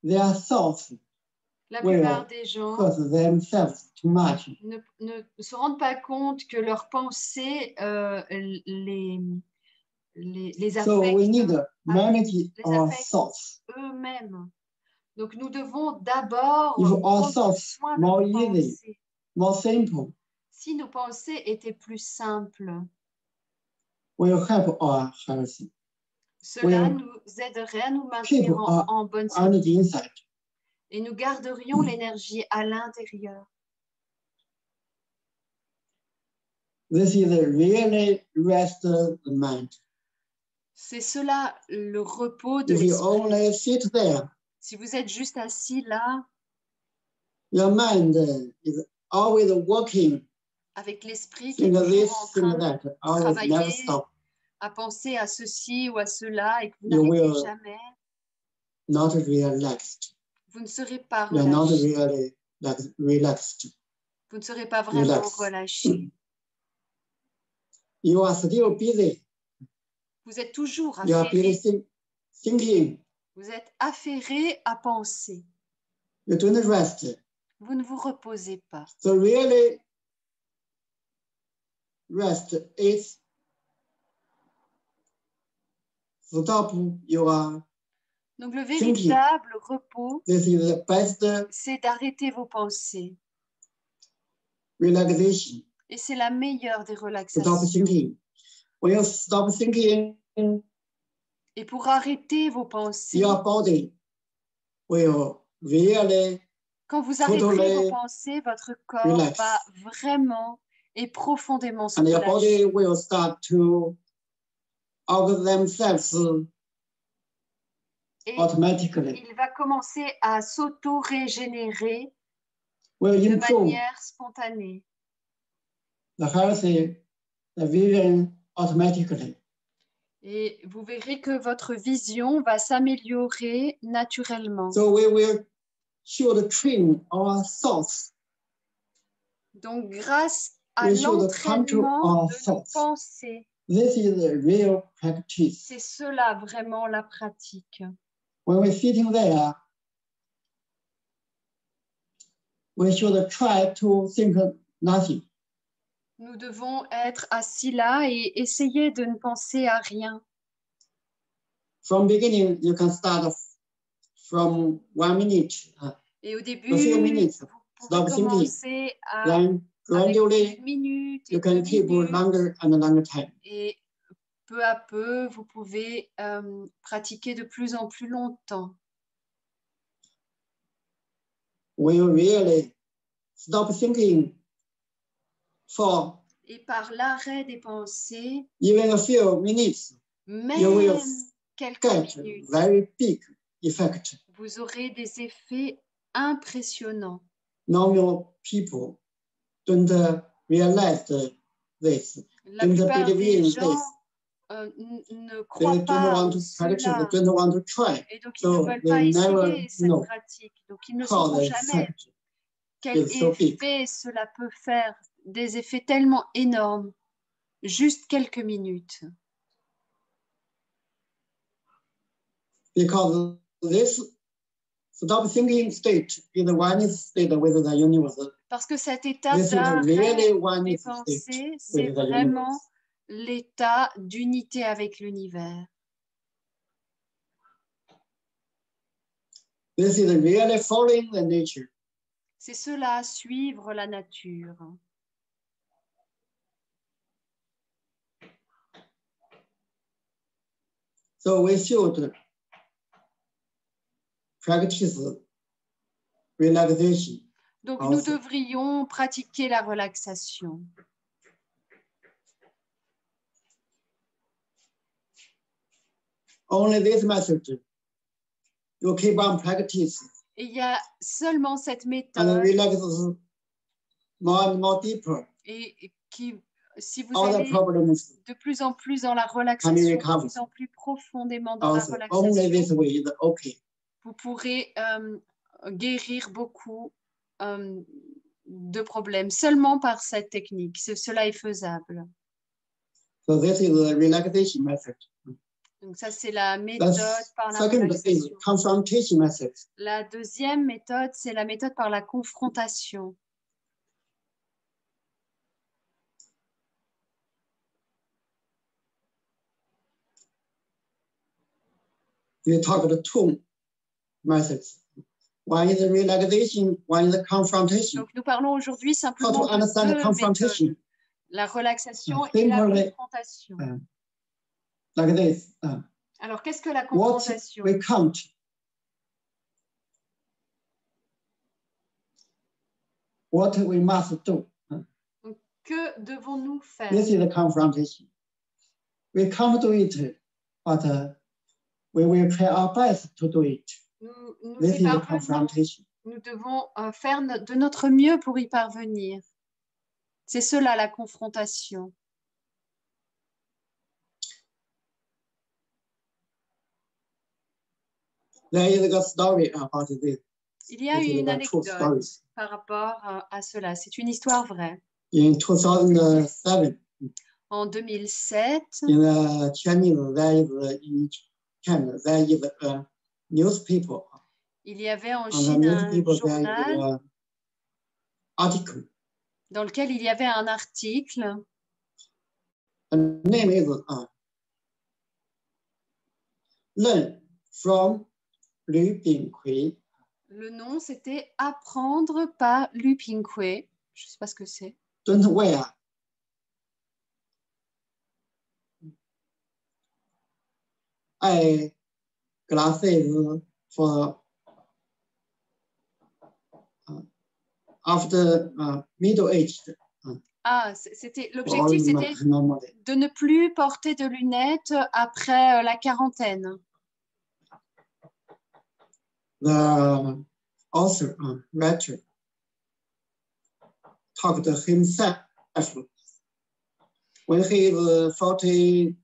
their thoughts La plupart des gens ne se rendent pas compte que leurs pensées les affectent eux-mêmes. Donc, nous devons d'abord prendre soin de nos pensées. Si nos pensées étaient plus simples, cela nous aiderait à nous maintenir en bonne santé. Et nous garderions l'énergie à l'intérieur. C'est cela le repos de l'esprit. Si vous êtes juste assis là, your mind is always working, avec l'esprit qui est toujours en train de travailler, à penser à ceci ou à cela et que vous n'arrêtez jamais, not relaxed. Vous ne serez pas relâché. Vous ne serez pas vraiment relâché. You are still busy. Vous êtes toujours affairé. Vous êtes affairé à penser. You don't rest. Vous ne vous reposez pas. So really, rest is stop your. Donc le véritable repos, c'est d'arrêter vos pensées. Relaxation. Et c'est la meilleure des relaxations. When you stop thinking, et pour arrêter vos pensées, your body will really, quand vous arrêterez vos pensées, votre corps va vraiment et profondément se relâcher. And your body will start to order themselves. Et il va commencer à s'auto-régénérer de manière spontanée. Et vous verrez que votre vision va s'améliorer naturellement. Donc, grâce à l'entraînement de nos pensées, c'est cela vraiment la pratique. When we're sitting there, we should try to think nothing. Nous devons être assis là et essayer de ne penser à rien. From beginning, you can start from 1 minute. Et au début, vous pouvez commencer avec 1 minute et 2 minutes. Et peu à peu, vous pouvez pratiquer de plus en plus longtemps. When you really stop thinking for, et par l'arrêt des pensées, even a few minutes, même quelques minutes, very big effect. Vous aurez des effets impressionnants. Normal people don't realize this. La plupart des gens ne croient pas cela. Et donc ils ne veulent pas essayer cette pratique. Donc ils ne sauront jamais quel effet cela peut faire, des effets tellement énormes, juste quelques minutes. Because this stop thinking state is the one state with the universe. Parce que cet état d'arrêt des pensées, c'est vraiment l'état d'unité avec l'univers. This is really following the nature. C'est cela, suivre la nature. So we should practice relaxation. Donc nous devrions pratiquer la relaxation. Only this method. You keep on practice. Et il y a seulement cette méthode. And relax more and more deeper. Et qui, si vous allez de plus en plus dans la relaxation, de plus en plus profondément dans la relaxation, vous pourrez guérir beaucoup de problèmes seulement par cette technique. Cela est faisable. So this is the relaxation method. Donc ça, c'est la méthode par la relaxation. La deuxième méthode, c'est la méthode par la confrontation. You talk about two methods. One is relaxation, one is confrontation. Donc nous parlons aujourd'hui simplement de deux méthodes. La relaxation et la confrontation. Like this. Alors, qu'est-ce que la confrontation? What we count. What we must do. Donc, que devons-nous faire? This is the confrontation. We can't do it, but we will try our best to do it. This is the confrontation. Nous devons faire de notre mieux pour y parvenir. C'est cela la confrontation. There is a story about this. Il y a une anecdote par rapport à cela. C'est une histoire vraie. In 2007. En 2007. In Chinese, there is a newspaper. Il y avait en Chine un journal dans lequel il y avait un article. The name is Learn from Lu Binghui. Le nom, c'était Apprendre par Lu Binghui. Je ne sais pas ce que c'est. Don't wear glasses for after middle-aged. Ah, l'objectif, c'était de ne plus porter de lunettes après la quarantaine. The author, writer, talked himself when he was 49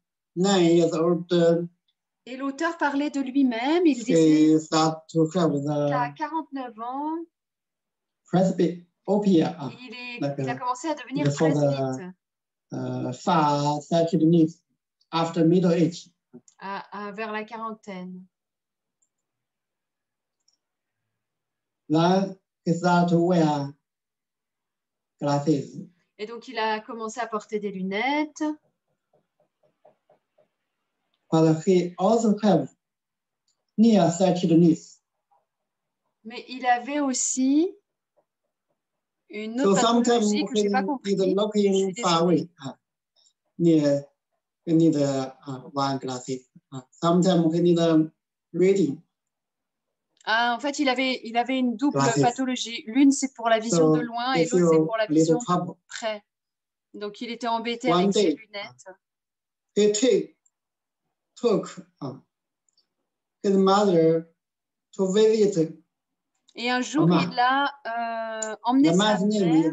years old. Et l'auteur parlait de lui-même. Il disait qu'à 49 ans, presbyopia. Il a commencé à devenir presbyte. Far sighted after middle age. Vers la quarantaine. Then he started to wear glasses. Et donc il a commencé à porter des lunettes. But he also have nearsightedness. Mais il avait aussi une autre pathologie que je n'ai pas compris. Looking far away. Near, he need one glasses. Sometimes he need reading. Ah, en fait, il avait une double pathologie. L'une, c'est pour la vision de loin et l'autre, c'est pour la vision de près. Donc, il était embêté avec ses lunettes. He took his mother to visit. Et un jour, il a emmené sa mère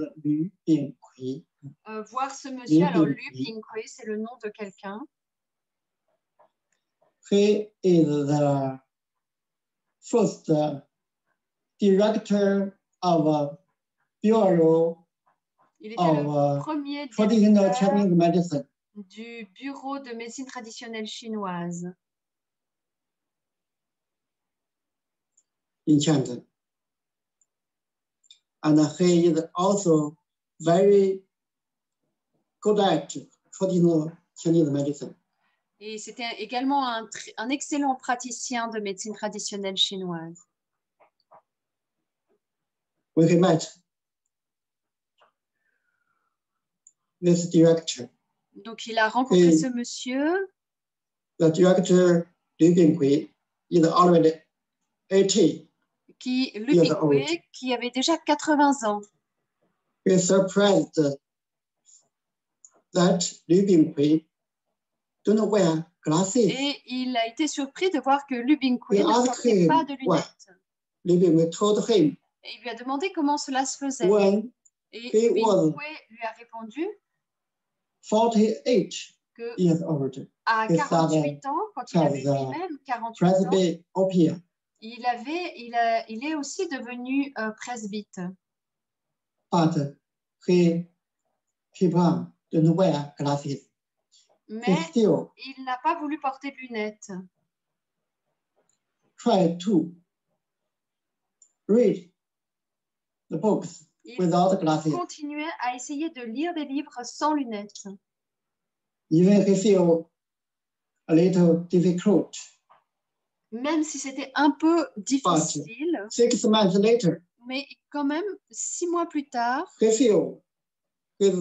voir ce monsieur. Alors, Lu Binghui, c'est le nom de quelqu'un. He is the first director of a bureau of traditional Chinese medicine. Du bureau de médecine traditionnelle chinoise. In China. And he is also very good at traditional Chinese medicine. Et c'était également un excellent praticien de médecine traditionnelle chinoise. When he met this director. Donc, il a rencontré ce monsieur. The director, Lu Binghui, is already 80. Lu Binghui, qui avait déjà 80 ans. He is surprised that Lu Binghui don't wear glasses. Et il a été surpris de voir que Lu Binghui ne portait pas de lunettes. Lu Binghui told him. Et il lui a demandé comment cela se faisait. Et Lu Binghui lui a répondu 48 years old. À 48 ans, quand il avait lui-même 48 ans, il est aussi devenu presbyte. But he keep on don't wear glasses. Mais il n'a pas voulu porter de lunettes. Try to read the books without glasses. Il continuait à essayer de lire des livres sans lunettes. Even he feel a little difficult. Même si c'était un peu difficile. But 6 months later, mais quand même, 6 mois plus tard, he feel his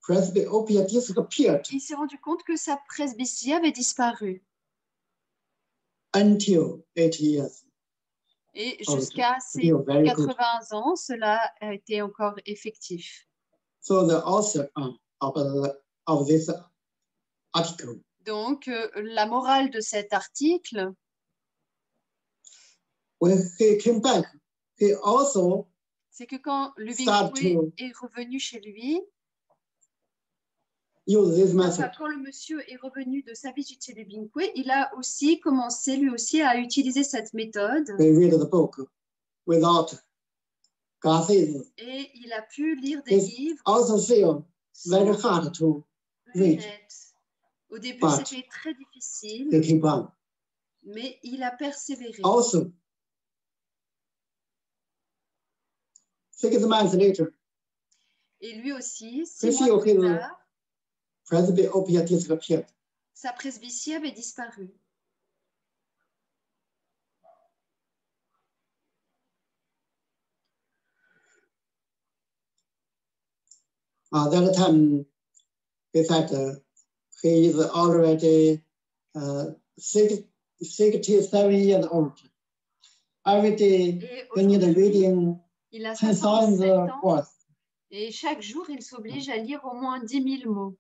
presbyopia disappeared. Il s'est rendu compte que sa presbytie avait disparu. Until 8 years. Et jusqu'à ses 80 ans, cela a été encore effectif. So the author of this article. Donc, la morale de cet article, when he came back, he also c'est que quand Lu Binghui est revenu chez lui, quand le monsieur est revenu de sa visite chez Lu Binghui, il a aussi commencé lui aussi à utiliser cette méthode. Read the book without glasses. Et il a pu lire des livres. Also feel very hard to read. Au début, c'était très difficile. Mais il a persévéré. Also, 6 months later, et lui aussi, 6 mois plus tard, presbyopia disappeared. Sa presbytie avait disparu. That time, he said he is already 67 years old. Every day, he needs reading 10,000 words. Et chaque jour, il s'oblige à lire au moins 10 000 mots.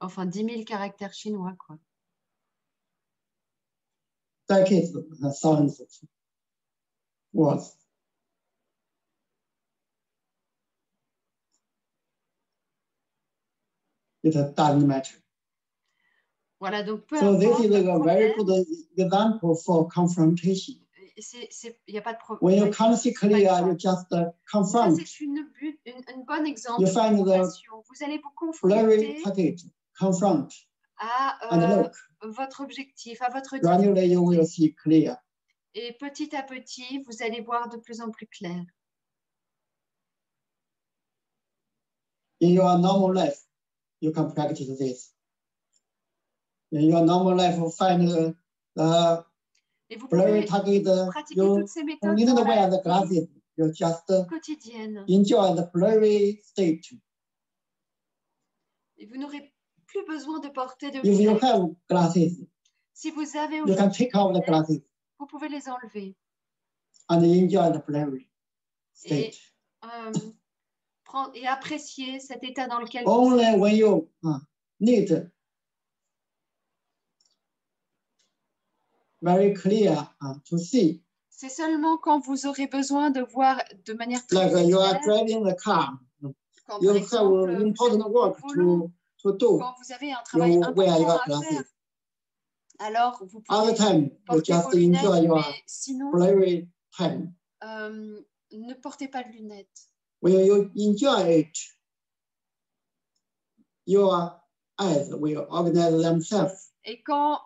Enfin, 10 000 caractères chinois, quoi. Decades, thousands of words. It doesn't matter. Voilà, donc peu so this is a very good example for confrontation. Il n'y a pas de problème. When you can't see clear, you just confront. C'est une bonne exemple you find vous allez vous confronter confront à votre objectif, à votre gradually you will see clear. Et petit à petit, vous allez voir de plus en plus clair. In your normal life, you can practice this. In your normal life, you find et vous pouvez pratiquer toutes ces méthodes dans la vie quotidienne. Enjoy the blurry state. Et vous n'aurez plus besoin de porter de lunettes. If you have glasses, si vous avez you can take off the glasses. Vous pouvez les enlever. And enjoy the blurry state. Et apprécier cet état dans lequel vous êtes. Only when you need very clear to see. C'est seulement quand vous aurez besoin de voir de manière très claire. You are driving the car. Quand, you exemple, have important work to do. Quand vous avez un travail important à faire, alors vous pouvez porter vos lunettes, mais sinon, time. Ne portez pas de lunettes. When you enjoy it, your eyes will organize themselves. Et quand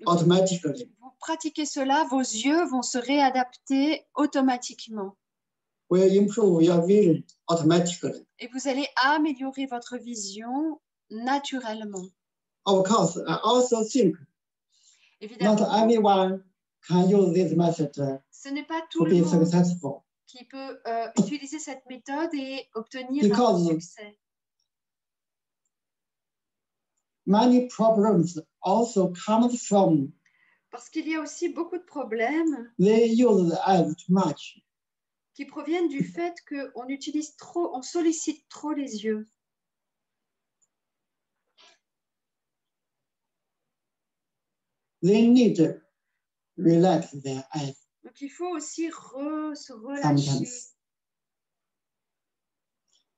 vous pratiquez cela, vos yeux vont se réadapter automatiquement. Improve your vision automatically. Et vous allez améliorer votre vision naturellement. Of course, I also think évidemment, not everyone can use this method ce n'est pas tout le monde qui peut utiliser cette méthode et obtenir un succès. Many problems also come from parce qu'il y a aussi beaucoup de problèmes they use the eyes too much. Qui proviennent du fait qu'on utilise trop, on sollicite trop les yeux. They need to relax their eyes. Donc il faut aussi se relâcher. Sometimes.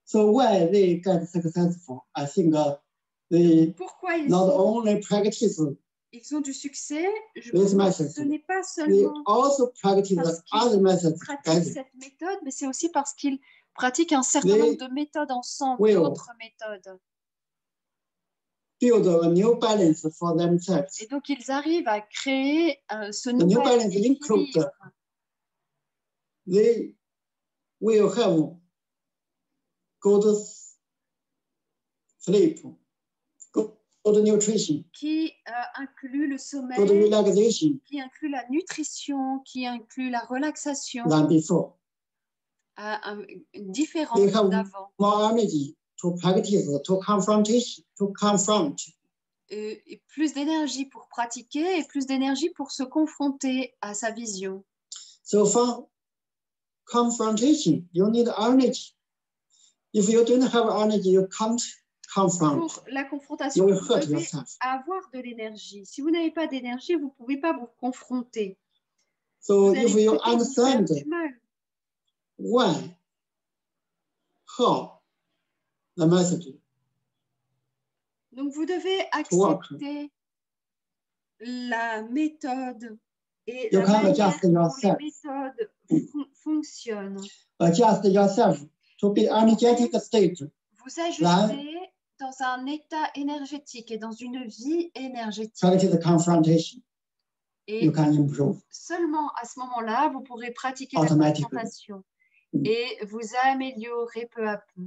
So why they get successful? I think pourquoi ils not only practice ils ont du succès, je pense que ce n'est pas seulement also practice other methods. Pratiquent cette méthode, mais c'est aussi parce qu'ils pratiquent un certain nombre de méthodes ensemble, d'autres méthodes. build a new balance for themselves. Et donc, ils arrivent à créer ce nouvel équilibre. They will have good sleep, good nutrition, qui inclut le sommeil, good relaxation, qui inclut la nutrition, qui inclut la relaxation, than before. Différent They have d'avant. more energy to practice, to confront. Et plus d'énergie pour pratiquer et plus d'énergie pour se confronter à sa vision. So for confrontation, you need energy. If you don't have energy, you can't confront. Pour la confrontation, vous devez avoir de l'énergie. Si vous n'avez pas d'énergie, vous ne pouvez pas vous confronter. So if you understand why, how, the message. Donc vous devez accepter la méthode et la manière dont les méthodes fonctionnent. Adjust yourself to be energetic state. Vous ajustez dans un état énergétique et dans une vie énergétique. Practice confrontation. Et you can improve. Seulement à ce moment-là, vous pourrez pratiquer la confrontation et vous améliorer peu à peu.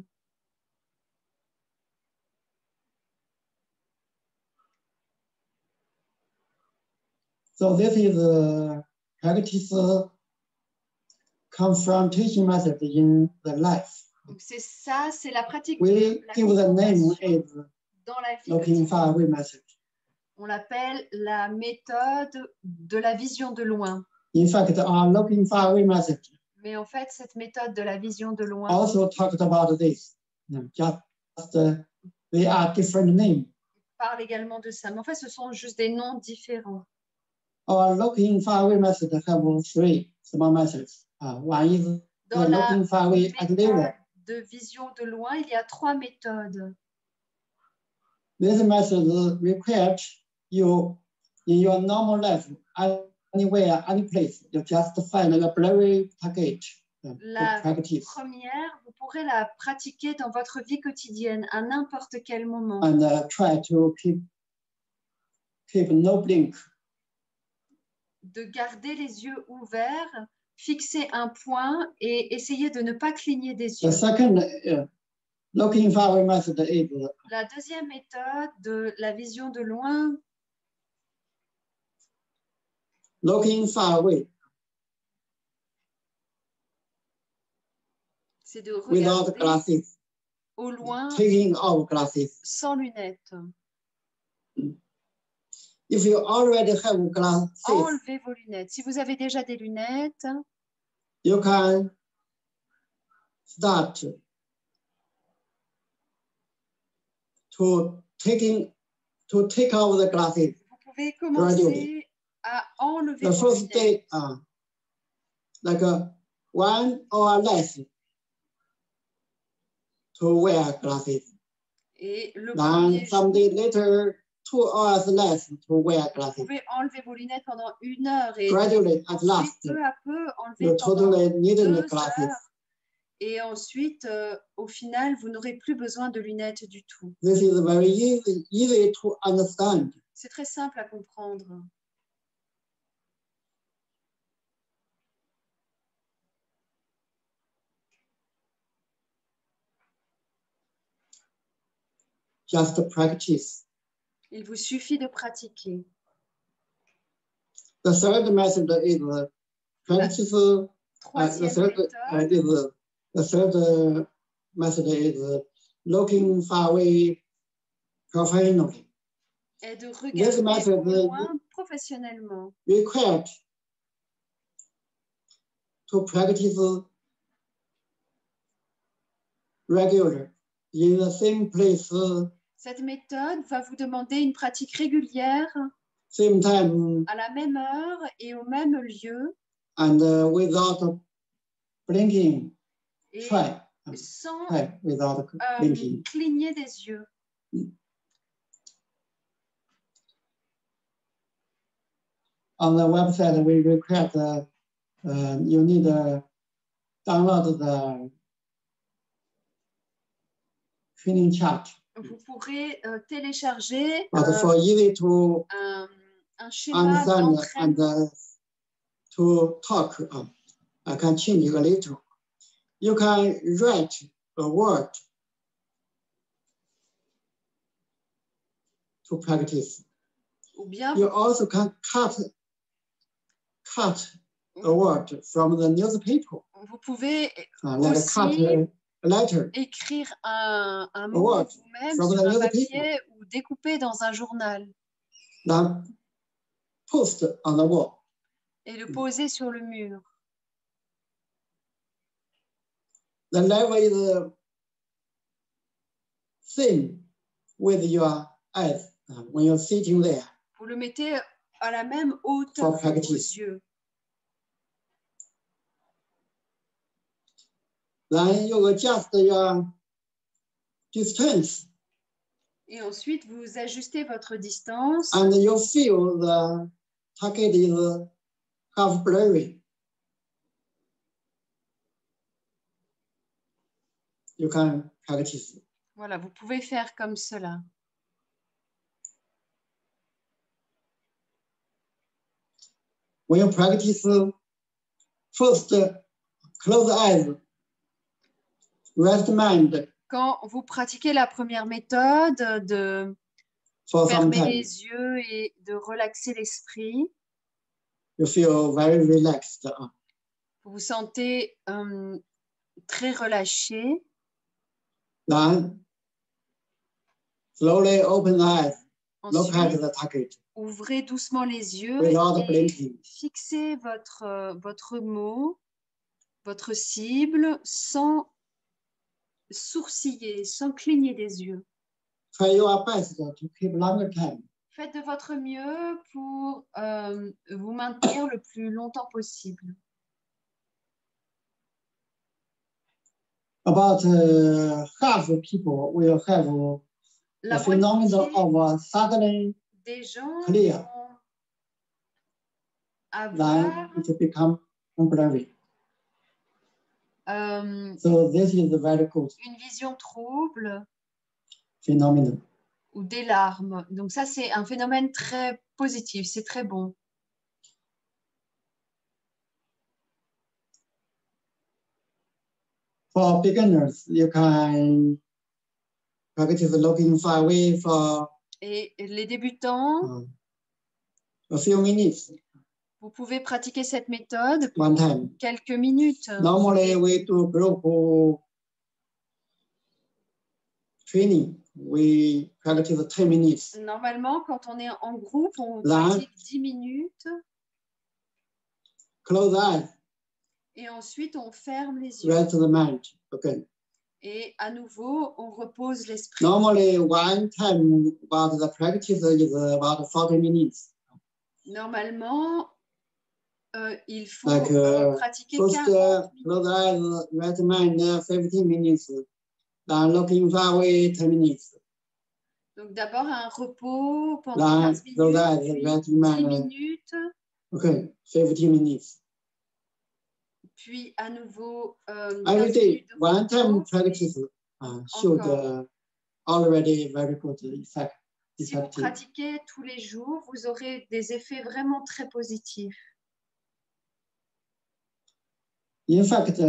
So this is a practice confrontation method in the life. Donc c'est ça, c'est la pratique. We give the name is dans la vie. Looking far away method. On l'appelle la méthode de la vision de loin. In fact, our looking far away method. Mais en fait, cette méthode de la vision de loin. Also talked about this. Just they are different names. Parle également de ça, mais en fait, ce sont juste des noms différents. Our looking far away method have three small methods. One is the looking far away at level. De vision de loin, il y a 3 méthodes. This method requires you in your normal life, anywhere, any place, you just find a blurry target. La première, vous pourrez la pratiquer dans votre vie quotidienne à n'importe quel moment. And try to keep no blink. De garder les yeux ouverts, fixer un point et essayer de ne pas cligner des yeux. The second, looking far away method is la deuxième méthode de la vision de loin. Looking far away. C'est de regarder au loin taking off glasses. Sans lunettes. If you already have glasses, enlevez vos lunettes. Si vous avez déjà des lunettes, you can start to take off the glasses. Vous pouvez commencer gradually. À enlever the vos first lunettes. day, like 1 or less to wear glasses. Et le Then some days later, 2 hours less to wear glasses. Vous pouvez enlever vos lunettes pendant 1 heure et gradually, at last, peu à peu enlever you pendant totally need 2 glasses. heures. Et ensuite, au final, vous n'aurez plus besoin de lunettes du tout. This is very easy to understand. C'est très simple à comprendre. Just practice. Il vous suffit de pratiquer. The third method is practice. The third method is looking far away professionally. Et de regarder au loin professionnellement. Required to practice regularly in the same place. Cette méthode va vous demander une pratique régulière, same time, à la même heure et au même lieu, and without blinking. Et try. Sans without blinking. Cligner des yeux. On the website, we require you need to download the training chart. vous pourrez télécharger un schéma d'entraînement. To talk, I can change a little. You can write a word to practice. Ou bien you also can cut a word from the newspaper. Vous pouvez aussi écrire un mot vous-même sur un papier ou découper dans un journal. Then post on the wall. Et le poser sur le mur. The level is same with your eyes when you're sitting there. Vous le mettez à la même hauteur que vos yeux. Then you adjust your distance. Et ensuite, vous ajustez votre distance. And you feel the target is half blurry. You can practice. Voilà, vous pouvez faire comme cela. When you practice, first close eyes, rest mind. Quand vous pratiquez la première méthode de fermer les yeux et de relaxer l'esprit, you feel very relaxed. Vous vous sentez très relâché. Then, slowly open the eyes. Look at the target. Ouvrez doucement les yeux et fixez votre mot, votre cible, sans sourciller, sans cligner des yeux. Try your best to keep longer time. Faites de votre mieux pour vous maintenir le plus longtemps possible. About half of people will have the phenomenon of suddenly clear. Then it becomes blurry. So this is very good. Une vision trouble. Phenomenon. Ou des larmes. Donc ça, c'est un phénomène très positif, c'est très bon. For beginners, you can practice looking far away for et les débutants, a few minutes. Vous pouvez pratiquer cette méthode One time. Quelques minutes. Normally, we do group training. We practice 10 minutes. Normalement, quand on est en groupe, on pratique 10 minutes. Close eyes. Et ensuite, on ferme les yeux. Right to the mind. Okay. Et à nouveau, on repose l'esprit. Normally, one time about the practice is about 40 minutes. Normalement, il faut pratiquer first, 40 minutes. Close eyes, right mind, 15 minutes. Then looking far away, 10 minutes. Donc d'abord un repos pendant 15 minutes, puis 10 minutes. Okay, 15 minutes. Puis à nouveau 15 minutes. One time practice should already very good effect. Si vous pratiquez tous les jours, vous aurez des effets vraiment très positifs. In fact,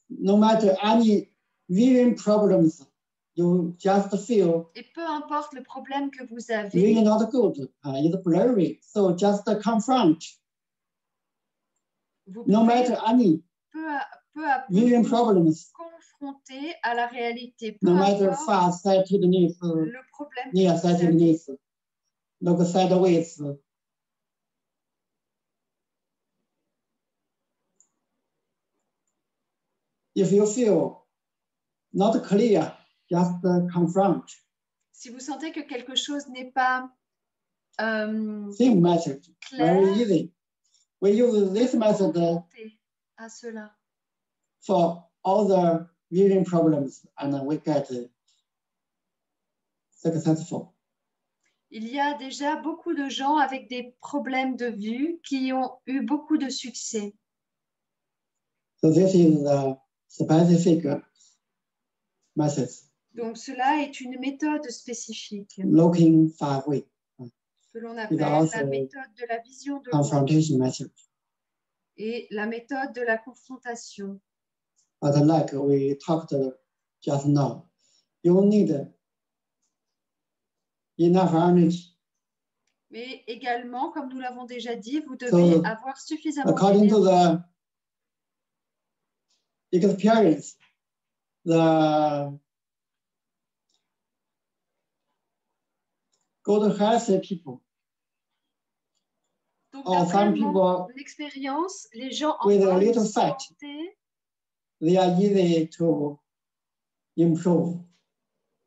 no matter any viewing problems, you just feel. Et peu importe le problème que vous avez. Really not good. It's blurry. So just confront. No matter any. Peu à peu viewing problems. Confronter à la réalité. No matter far-sightedness. Le problème. Near-sightedness. Look sideways. If you feel not clear, just confront. Si vous sentez que quelque chose n'est pas same method, clair, very easy. We use this method à cela. For all the viewing problems, and we get successful. Il y a déjà beaucoup de gens avec des problèmes de vue qui ont eu beaucoup de succès. So this is the specific method. Donc, cela est une méthode spécifique. Looking far away. Que l'on appelle la méthode de la vision de loin. Et la méthode de la confrontation. But like we talked just now, you need enough energy. Mais également, comme nous l'avons déjà dit, vous devez avoir suffisamment d'énergie. According to the experience, the good healthy people. Donc, d'après l'expérience, les gens en bonne santé they are easy to improve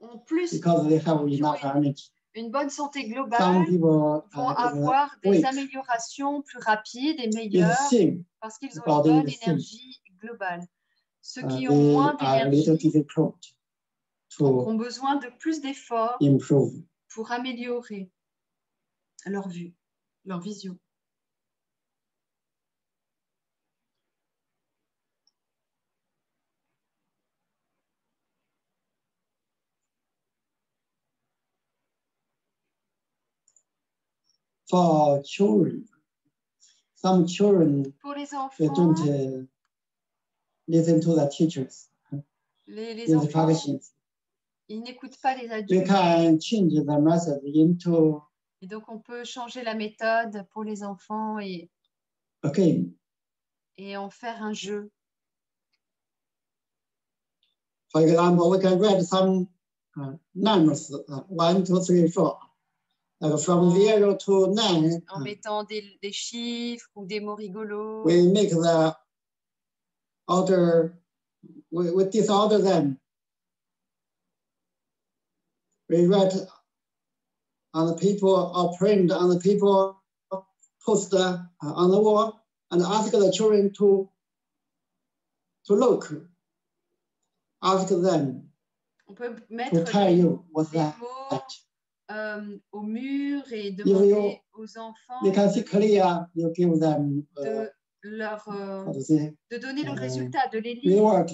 because they have enough energy. Une bonne santé globale vont avoir des améliorations plus rapides et meilleures parce qu'ils ont une bonne énergie globale. Ceux qui ont moins d'énergie ont besoin de plus d'efforts pour améliorer leur vue, leur vision. For children, some children pour les enfants, they don't listen to the teachers. Les enfants, ils n'écoutent pas les adultes. We can change the method into et donc on peut changer la méthode pour les enfants et en faire un jeu. For example, we can write some numbers 1, 2, 3, 4. From 0 to 9. En mettant des chiffres ou des mots rigolos. We make the order, we disorder them. We write on the people or print on the people, poster on the wall, and ask the children to look. Ask them on peut mettre to tell you what's that. Au mur et demander aux enfants you can see clear, you give them, de donner le résultat, de les lire. Reward.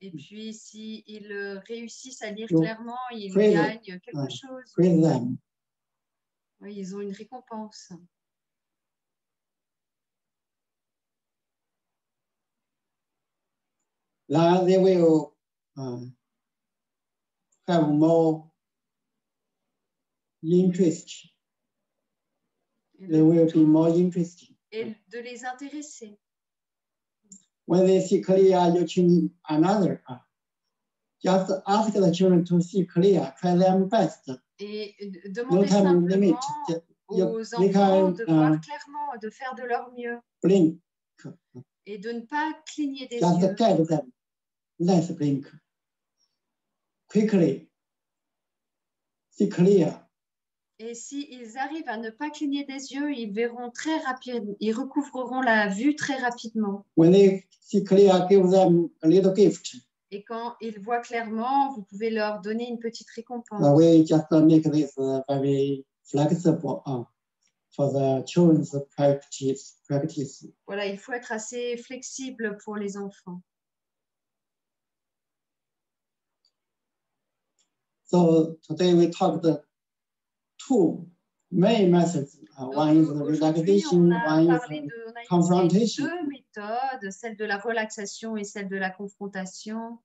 Et puis, s'ils réussissent à lire clairement, ils gagnent quelque chose. Oui, ils ont une récompense. Là, they will have more interest. They will be more interesting. Et de les intéresser. When they see clear, you change another. Just ask the children to see clear, try them best. Et demander simplement aux enfants de voir clairement, de faire de leur mieux. Blink. Et de ne pas cligner des Just yeux. guide them. Let's blink. Quickly. See clear. Et s'ils arrivent à ne pas cligner des yeux, ils verront très rapidement, ils recouvreront la vue très rapidement. When they see clear, give them a little gift. Et quand ils voient clairement, vous pouvez leur donner une petite récompense. We just make this very flexible for the children's practice. Voilà, il faut être assez flexible pour les enfants. So today we talked two main methods. One is the relaxation, one is the confrontation. Deux méthodes, celle de la relaxation et celle de la confrontation.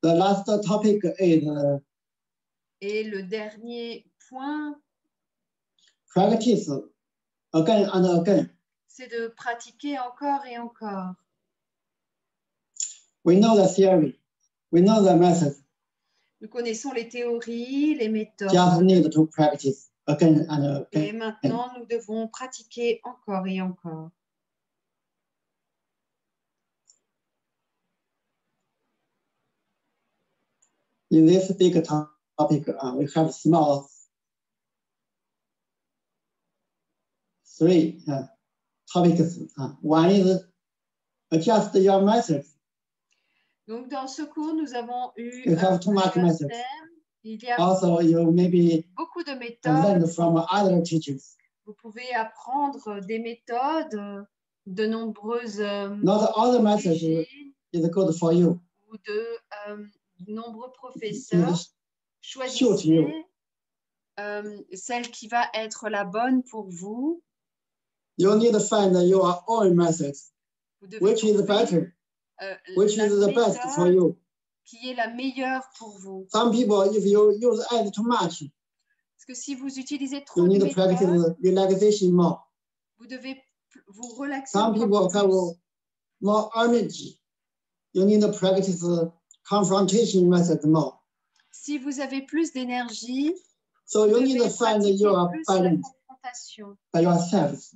The last topic is et le dernier point, practice again and again. C'est de pratiquer encore et encore. We know the theory, we know the method. Nous connaissons les théories, les méthodes. Just need to practice again and again. Et maintenant, nous devons pratiquer encore et encore. In this big topic, we have small three topics. One is adjust your method. Donc, dans ce cours, nous avons eu you have too much methods. Il y a also, you maybe beaucoup de méthodes. From other teachers. Vous pouvez apprendre des méthodes de nombreuses. Not all the methods is good for you. Ou de nombreux professeurs, choisissez celle qui va être la bonne pour vous. You need to find your own method, which is better, which is the best for you. Qui est la meilleure pour vous. Some people, if you use it too much, parce que si vous utilisez trop you de need to méthodes, practice relaxation more. Vous devez vous relaxer. Some people have more energy. You need to practice confrontation method more. Si vous avez plus d'énergie, so you need to find your balance by yourself.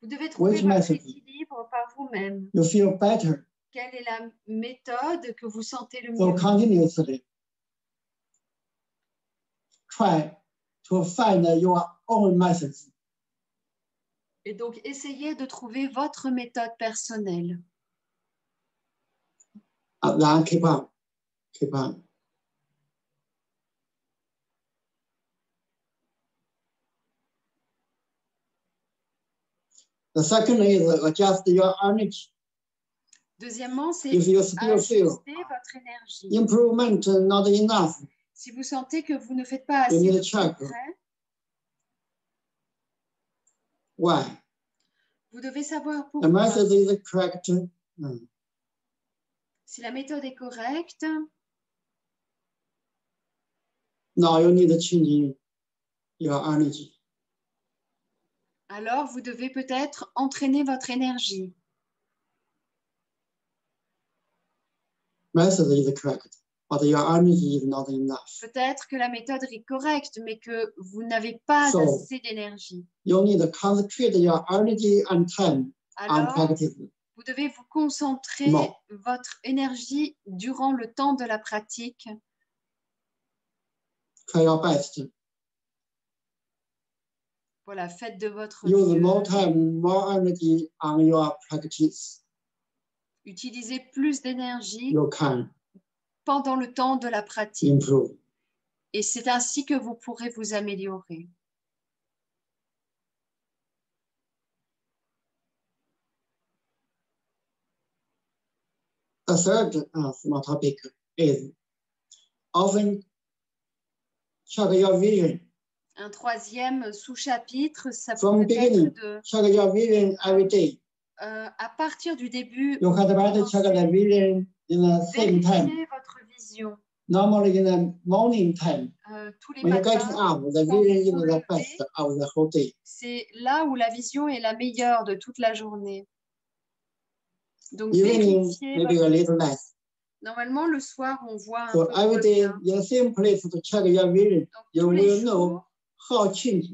Vous devez trouver votre équilibre par vous-même. You feel better. Quelle est la méthode que vous sentez le mieux? So continuously try to find your own methods. Et donc, essayez de trouver votre méthode personnelle. Then keep on, keep on. The second is adjust your energy. Deuxièmement, c'est ajuster votre énergie. Improvement not enough. Si vous sentez que vous ne faites pas assez de progrès, why? Vous devez savoir pourquoi. The method is correct. Si la méthode est correcte, now you need to change your energy. Alors vous devez peut-être entraîner votre énergie. Method is correct, but your energy is not enough. Peut-être que la méthode est correcte, mais que vous n'avez pas assez d'énergie. You need to concentrate your energy and time on practice. Vous devez vous concentrer votre énergie durant le temps de la pratique. Try your best. Voilà, faites de votre mieux. Use more time, more energy on your practice. Utilisez plus d'énergie You can pendant le temps de la pratique. Improve. Et c'est ainsi que vous pourrez vous améliorer. The third small topic is often check your vision. Un troisième sous-chapitre, ça peut être de check your vision every day. À partir du début, you have to check the vision in the same time. Vérifiez votre vision. Normally in the morning time. Tous les when matins, you're getting up, the vision is the best of the whole day. C'est là où la vision est la meilleure de toute la journée. Donc Evening, vérifiez maybe a little less. Normalement, le soir, on voit un so peu every day, bien. in the same place to check your vision, donc, you will know how change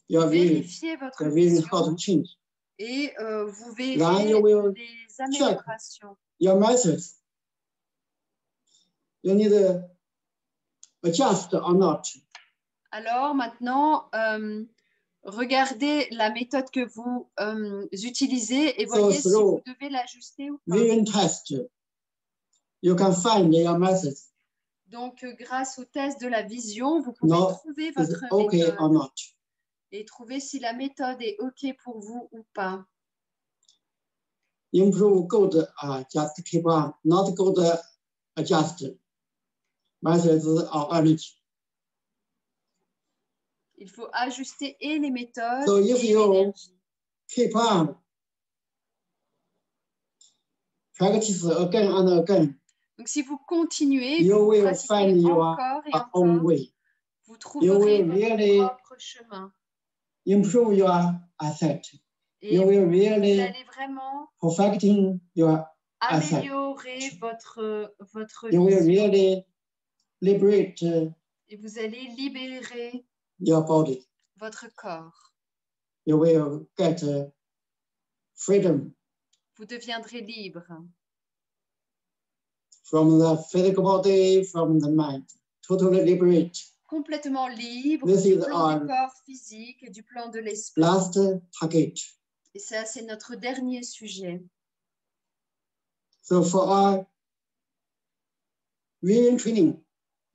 your vérifiez votre vision, how to change. Et vous verrez les améliorations. Your methods. You need to adjust or not. Alors maintenant, regardez la méthode que vous utilisez et voyez si vous devez l'ajuster ou pas. Vision test. You can find your methods. Donc, grâce au test de la vision, vous pouvez trouver votre okay méthode or not. Et trouver si la méthode est OK pour vous ou pas. Improve good, just keep on. Not good, adjust. Methods or energy. Il faut ajuster et les méthodes so et l'énergie. Keep on. Practice again and again. Donc, si vous continuez, you vous will pratiquez find encore et own way. Vous trouverez votre propre chemin. Improve your asset. Et you will vous really allez vraiment perfecting your améliorer votre you will vision. really liberate Et vous allez libérer your body. Votre corps. You will get freedom. Vous deviendrez libre. From the physical body, from the mind, totally liberate. Complètement libre This du is plan du corps physique et du plan de l'esprit. Last target. Et ça, c'est notre dernier sujet. So for our vision training,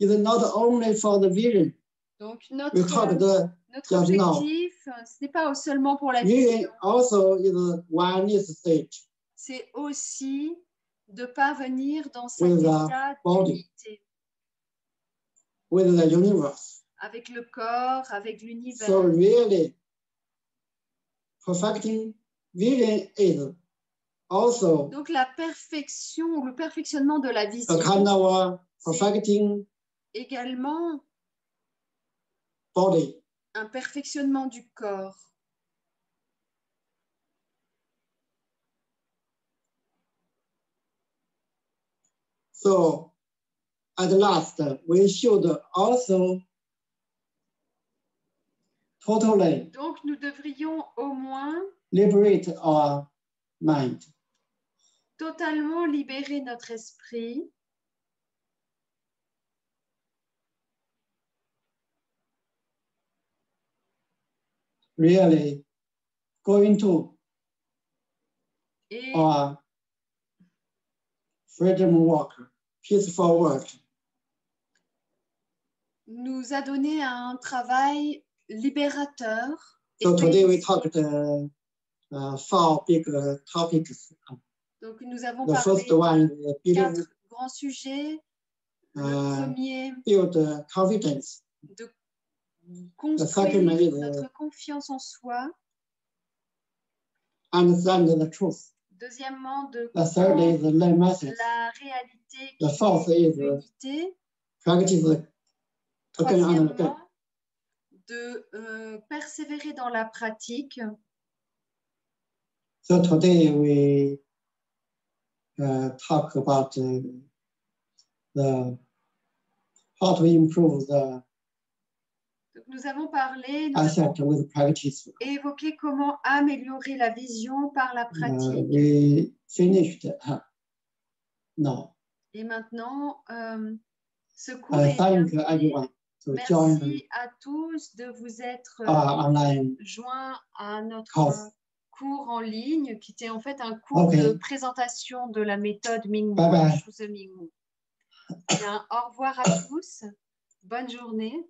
is not only for the vision. Donc notre objectif, ce n'est pas seulement pour la vision. Also is one stage. C'est aussi de parvenir dans cet état d'unité with the universe. Avec le corps, avec l'univers. So really, perfecting vision is also donc la perfection, le perfectionnement de la vision, a kind of perfecting également body. Un perfectionnement du corps. So, at last, we should also totally donc nous devrions au moins liberate our mind. Totalement libérer notre esprit. Really going to our freedom work, peaceful work. Nous a donné un travail libérateur. So today we talked 4 big topics. Donc nous avons parlé de 4 grands sujets. Le premier, build confidence. De construire notre confiance en soi. Understand the truth. Deuxièmement, de comprendre la réalité qui est l'unité. Troisièmement, de persévérer dans la pratique. So today we talk about how to improve the nous avons parlé, et évoqué comment améliorer la vision par la pratique. We finished now. Et maintenant, ce cours est terminé. Merci à tous de vous être joints à notre cours en ligne, qui était en fait un cours de présentation de la méthode Mingmu. Bien, au revoir à tous. Bonne journée.